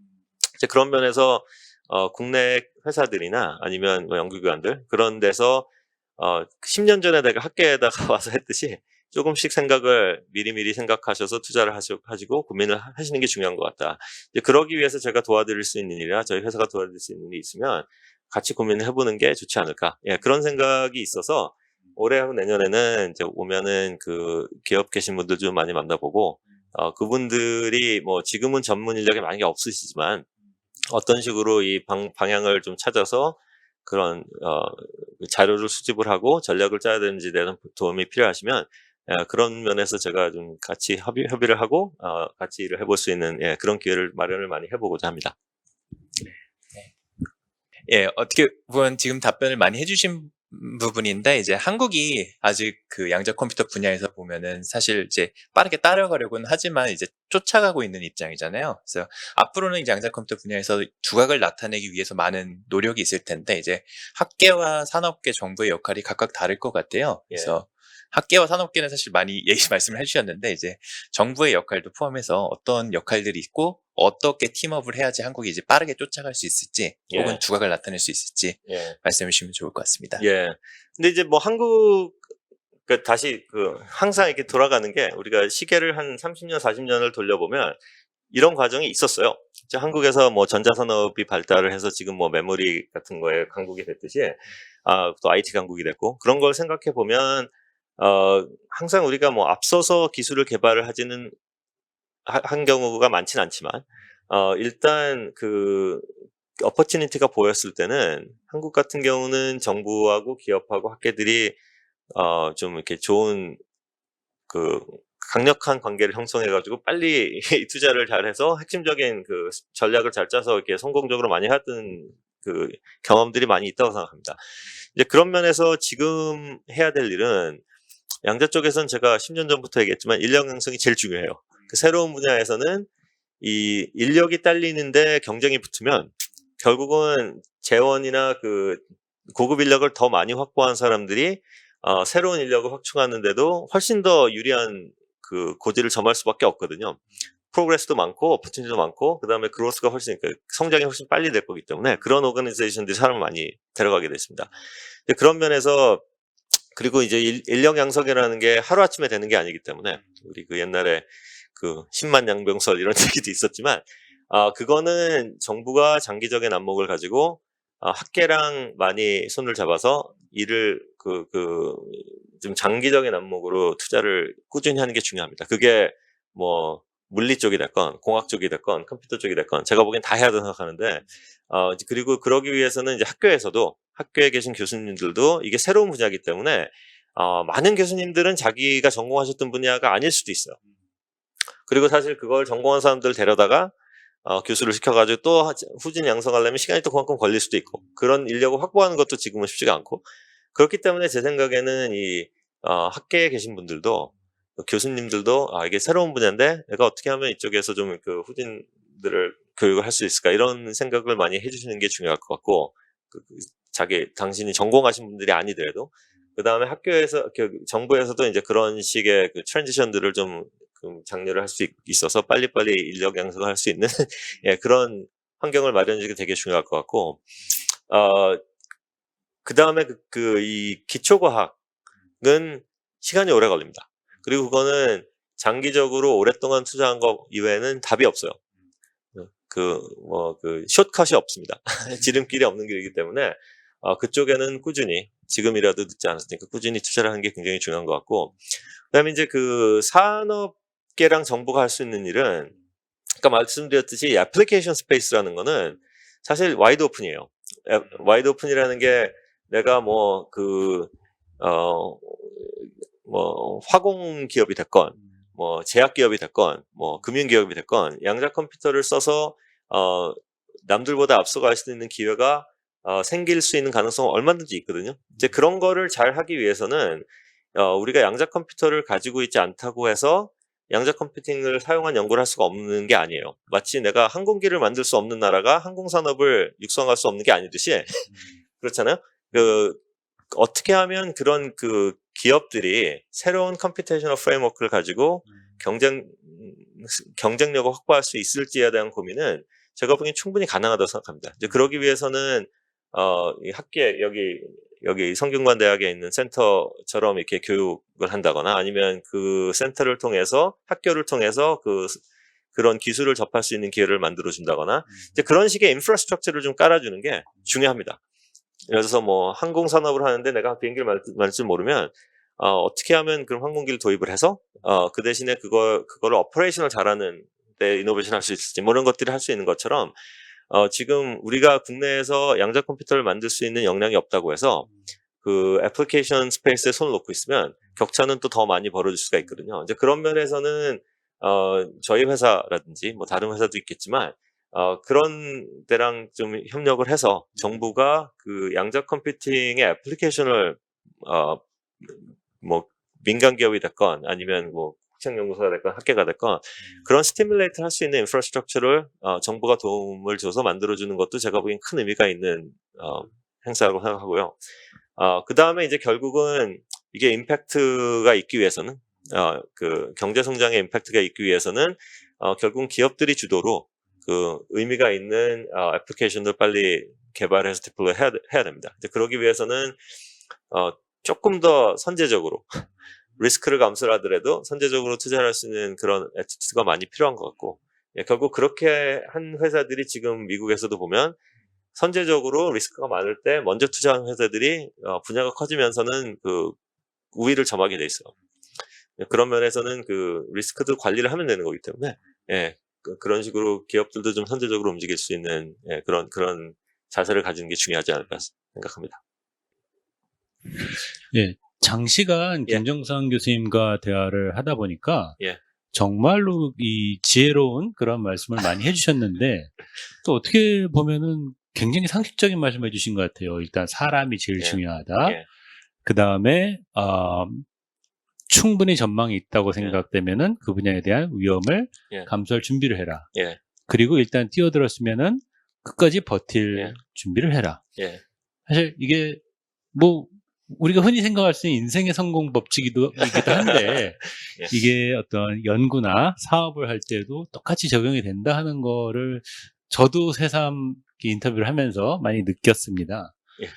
이제 그런 면에서 국내 회사들이나 아니면 뭐 연구기관들 그런 데서 10년 전에 내가 학계에다가 와서 했듯이 조금씩 생각을 미리미리 생각하셔서 투자를 하시고 고민을 하시는 게 중요한 것 같다. 이제 그러기 위해서 제가 도와드릴 수 있는 일이나 저희 회사가 도와드릴 수 있는 일이 있으면 같이 고민을 해보는 게 좋지 않을까. 예, 그런 생각이 있어서 올해하고 내년에는 이제 오면은 그 기업 계신 분들 좀 많이 만나보고 그분들이 뭐 지금은 전문 인력이 많이 없으시지만 어떤 식으로 이 방향을 좀 찾아서 그런 자료를 수집을 하고 전략을 짜야 되는지에 대한 도움이 필요하시면 그런 면에서 제가 좀 같이 협의를 하고 같이 일을 해볼 수 있는 그런 기회를 마련을 많이 해보고자 합니다. 예, 어떻게 보면 지금 답변을 많이 해주신 부분인데, 이제 한국이 아직 그 양자 컴퓨터 분야에서 보면은 사실 이제 빠르게 따라가려고는 하지만 이제 쫓아가고 있는 입장이잖아요. 그래서 앞으로는 이제 양자 컴퓨터 분야에서 두각을 나타내기 위해서 많은 노력이 있을 텐데, 이제 학계와 산업계, 정부의 역할이 각각 다를 것 같아요. 그래서 학계와 산업계는 사실 많이 말씀을 해주셨는데, 이제 정부의 역할도 포함해서 어떤 역할들이 있고 어떻게 팀업을 해야지 한국이 이제 빠르게 쫓아갈 수 있을지 혹은 두각을 나타낼 수 있을지 말씀해 주시면 좋을 것 같습니다. 예. 근데 이제 뭐 한국 다시 항상 이렇게 돌아가는 게 우리가 시계를 한 30년, 40년을 돌려보면 이런 과정이 있었어요. 한국에서 뭐 전자산업이 발달을 해서 지금 뭐 메모리 같은 거에 강국이 됐듯이 또 IT 강국이 됐고 그런 걸 생각해 보면 항상 우리가 뭐 앞서서 기술을 개발을 하지는 한 경우가 많진 않지만 일단 그 어퍼튜니티가 보였을 때는 한국 같은 경우는 정부하고 기업하고 학계들이 좀 이렇게 좋은 강력한 관계를 형성해가지고 빨리 투자를 잘해서 핵심적인 그 전략을 잘 짜서 이렇게 성공적으로 많이 했던 그 경험들이 많이 있다고 생각합니다. 이제 그런 면에서 지금 해야 될 일은 양자 쪽에서는 제가 10년 전부터 얘기했지만 인력 양성이 제일 중요해요. 그 새로운 분야에서는 이 인력이 딸리는데 경쟁이 붙으면 결국은 재원이나 그 고급 인력을 더 많이 확보한 사람들이 새로운 인력을 확충하는데도 훨씬 더 유리한 그 고지를 점할 수밖에 없거든요. 프로그레스도 많고 오퍼튜니티도 많고 그다음에 그로스가 훨씬 성장이 훨씬 빨리 될 거기 때문에 그런 오거니제이션들이 사람을 많이 데려가게 됐습니다. 그런 면에서 그리고 이제 인력 양성이라는 게 하루아침에 되는 게 아니기 때문에 우리 그 옛날에 그 10만 양병설 이런 얘기도 있었지만 그거는 정부가 장기적인 안목을 가지고 학계랑 많이 손을 잡아서 일을 좀 장기적인 안목으로 투자를 꾸준히 하는 게 중요합니다. 그게 뭐 물리 쪽이 됐건 공학 쪽이 됐건 컴퓨터 쪽이 됐건 제가 보기엔 다 해야 된다고 생각하는데 그리고 그러기 위해서는 이제 학교에 계신 교수님들도 이게 새로운 분야이기 때문에 많은 교수님들은 자기가 전공하셨던 분야가 아닐 수도 있어요. 그리고 사실 그걸 전공한 사람들 데려다가 교수를 시켜가지고 또 후진 양성하려면 시간이 또 그만큼 걸릴 수도 있고 그런 인력을 확보하는 것도 지금은 쉽지가 않고 그렇기 때문에 제 생각에는 이 학계에 계신 분들도 교수님들도 이게 새로운 분야인데 내가 어떻게 하면 이쪽에서 좀 그 후진들을 교육을 할 수 있을까 이런 생각을 많이 해주시는 게 중요할 것 같고 당신이 전공하신 분들이 아니더라도 그 다음에 학교에서 정부에서도 이제 그런 식의 그 트랜지션들을 좀 장려를 할 수 있어서 빨리빨리 인력 양성을 할 수 있는 그런 환경을 마련해주기 되게 중요할 것 같고 그 다음에 이 기초과학은 시간이 오래 걸립니다. 그리고 그거는 장기적으로 오랫동안 투자한 거 이외에는 답이 없어요. 숏컷이 없습니다. 지름길이 없는 길이기 때문에 그쪽에는 꾸준히 지금이라도 늦지 않았으니까 꾸준히 투자를 하는 게 굉장히 중요한 것 같고 그다음에 이제 그 산업계랑 정부가 할 수 있는 일은 아까 말씀드렸듯이 애플리케이션 스페이스라는 거는 사실 와이드 오픈이에요. 와이드 오픈이라는 게 내가 화공 기업이 됐건, 제약 기업이 됐건, 금융 기업이 됐건, 양자 컴퓨터를 써서, 남들보다 앞서갈 수 있는 기회가, 생길 수 있는 가능성은 얼마든지 있거든요. 이제 그런 거를 잘 하기 위해서는, 우리가 양자 컴퓨터를 가지고 있지 않다고 해서 양자 컴퓨팅을 사용한 연구를 할 수가 없는 게 아니에요. 마치 내가 항공기를 만들 수 없는 나라가 항공산업을 육성할 수 없는 게 아니듯이, 그렇잖아요. 어떻게 하면 그런 기업들이 새로운 컴퓨테이셔널 프레임워크를 가지고 경쟁력을 확보할 수 있을지에 대한 고민은 제가 보기엔 충분히 가능하다고 생각합니다. 이제 그러기 위해서는, 이 학계, 여기 성균관대학에 있는 센터처럼 이렇게 교육을 한다거나 아니면 그 센터를 통해서 학교를 통해서 그런 기술을 접할 수 있는 기회를 만들어 준다거나 이제 그런 식의 인프라스트럭처를 좀 깔아주는 게 중요합니다. 예를 들어서 항공 산업을 하는데 내가 비행기를 만들 줄 모르면 어떻게 하면 그런 항공기를 도입을 해서 그 대신에 그거를 오퍼레이션을 잘하는 데 이노베이션 할 수 있을지 이런 것들을 할 수 있는 것처럼 지금 우리가 국내에서 양자 컴퓨터를 만들 수 있는 역량이 없다고 해서 그 애플리케이션 스페이스에 손을 놓고 있으면 격차는 또 더 많이 벌어질 수가 있거든요. 이제 그런 면에서는 저희 회사라든지 다른 회사도 있겠지만 그런 데랑 좀 협력을 해서 정부가 그 양자 컴퓨팅의 애플리케이션을 민간 기업이 됐건 아니면 국책연구소가 됐건 학계가 됐건 그런 스티뮬레이트 할 수 있는 인프라스트럭처를 정부가 도움을 줘서 만들어주는 것도 제가 보기엔 큰 의미가 있는 행사라고 생각하고요. 그 다음에 이제 결국은 이게 임팩트가 있기 위해서는 그 경제 성장의 임팩트가 있기 위해서는 결국은 기업들이 주도로 그 의미가 있는 애플리케이션을 빨리 개발해서 디플로이 해야 됩니다. 이제 그러기 위해서는 조금 더 선제적으로 리스크를 감수를 하더라도 선제적으로 투자를 할 수 있는 그런 애티튜드가 많이 필요한 것 같고 결국 그렇게 한 회사들이 지금 미국에서도 보면 선제적으로 리스크가 많을 때 먼저 투자한 회사들이 분야가 커지면서는 그 우위를 점하게 돼 있어요. 그런 면에서는 그 리스크도 관리를 하면 되는 거기 때문에 그런 식으로 기업들도 좀 선제적으로 움직일 수 있는 그런 자세를 가지는 게 중요하지 않을까 생각합니다. 예, 장시간 예. 김정상 교수님과 대화를 하다 보니까 예. 정말로 이 지혜로운 그런 말씀을 많이 해주셨는데 또 어떻게 보면은 굉장히 상식적인 말씀을 해주신 것 같아요. 일단 사람이 제일 예. 중요하다. 예. 그 다음에 충분히 전망이 있다고 생각되면은 그 분야에 대한 위험을 예. 감수할 준비를 해라. 예. 그리고 일단 뛰어들었으면은 끝까지 버틸 예. 준비를 해라. 예. 사실 이게 우리가 흔히 생각할 수 있는 인생의 성공 법칙이기도 한데 예. 이게 어떤 연구나 사업을 할 때도 똑같이 적용이 된다 하는 거를 저도 새삼 인터뷰를 하면서 많이 느꼈습니다. 예.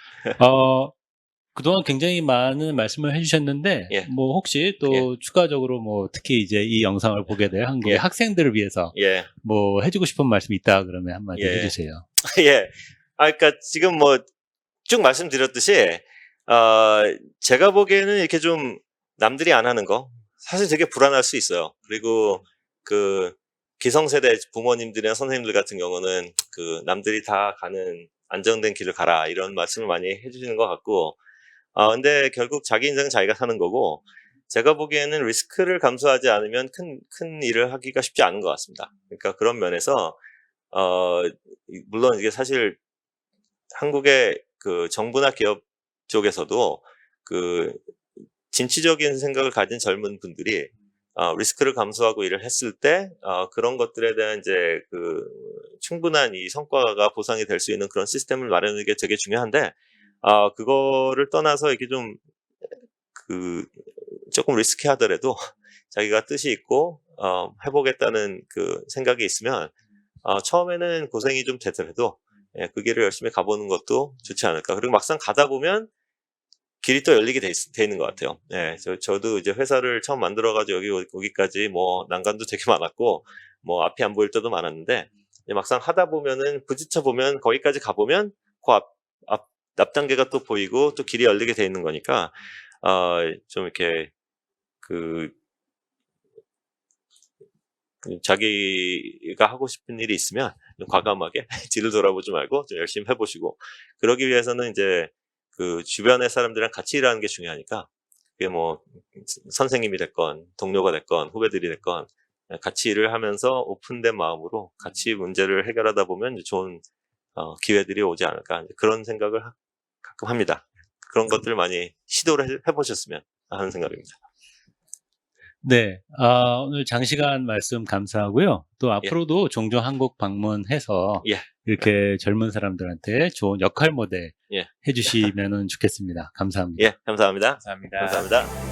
그동안 굉장히 많은 말씀을 해주셨는데 예. 혹시 또 추가적으로 특히 이제 이 영상을 보게 될 한국의 예. 학생들을 위해서 예. 해주고 싶은 말씀이 있다 그러면 한마디 예. 해주세요. 예. 그러니까 지금 쭉 말씀드렸듯이 제가 보기에는 이렇게 좀 남들이 안 하는 거 사실 되게 불안할 수 있어요. 그리고 그 기성세대 부모님들이나 선생님들 같은 경우는 그 남들이 다 가는 안정된 길을 가라 이런 말씀을 많이 해주시는 것 같고 근데 결국 자기 인생은 자기가 사는 거고 제가 보기에는 리스크를 감수하지 않으면 큰 일을 하기가 쉽지 않은 것 같습니다. 그러니까 그런 면에서 물론 이게 사실 한국의 그 정부나 기업 쪽에서도 그 진취적인 생각을 가진 젊은 분들이 리스크를 감수하고 일을 했을 때 그런 것들에 대한 이제 그 충분한 이 성과가 보상이 될 수 있는 그런 시스템을 마련하는 게 되게 중요한데 그거를 떠나서 이게 좀 조금 리스키하더라도 자기가 뜻이 있고 해보겠다는 그 생각이 있으면 처음에는 고생이 좀 되더라도 그 길을 열심히 가보는 것도 좋지 않을까. 그리고 막상 가다 보면 길이 또 열리게 돼 있는 것 같아요. 저도 이제 회사를 처음 만들어가지고 여기까지 난관도 되게 많았고, 앞이 안 보일 때도 많았는데, 막상 하다 보면은, 부딪혀 보면, 거기까지 가보면, 앞 단계가 또 보이고, 또 길이 열리게 돼 있는 거니까, 좀 이렇게, 자기가 하고 싶은 일이 있으면, 좀 과감하게 뒤를 돌아보지 말고 좀 열심히 해보시고, 그러기 위해서는 이제 그 주변의 사람들이랑 같이 일하는 게 중요하니까, 그게 뭐 선생님이 됐건 동료가 됐건 후배들이 됐건 같이 일을 하면서 오픈된 마음으로 같이 문제를 해결하다 보면 이제 좋은 기회들이 오지 않을까, 이제 그런 생각을 가끔 합니다. 그런 것들 많이 시도를 해보셨으면 하는 생각입니다. 네, 오늘 장시간 말씀 감사하고요. 또 앞으로도 종종 한국 방문해서 예. 이렇게 젊은 사람들한테 좋은 역할 모델 예. 해주시면 좋겠습니다. 감사합니다. 예, 감사합니다. 감사합니다. 감사합니다.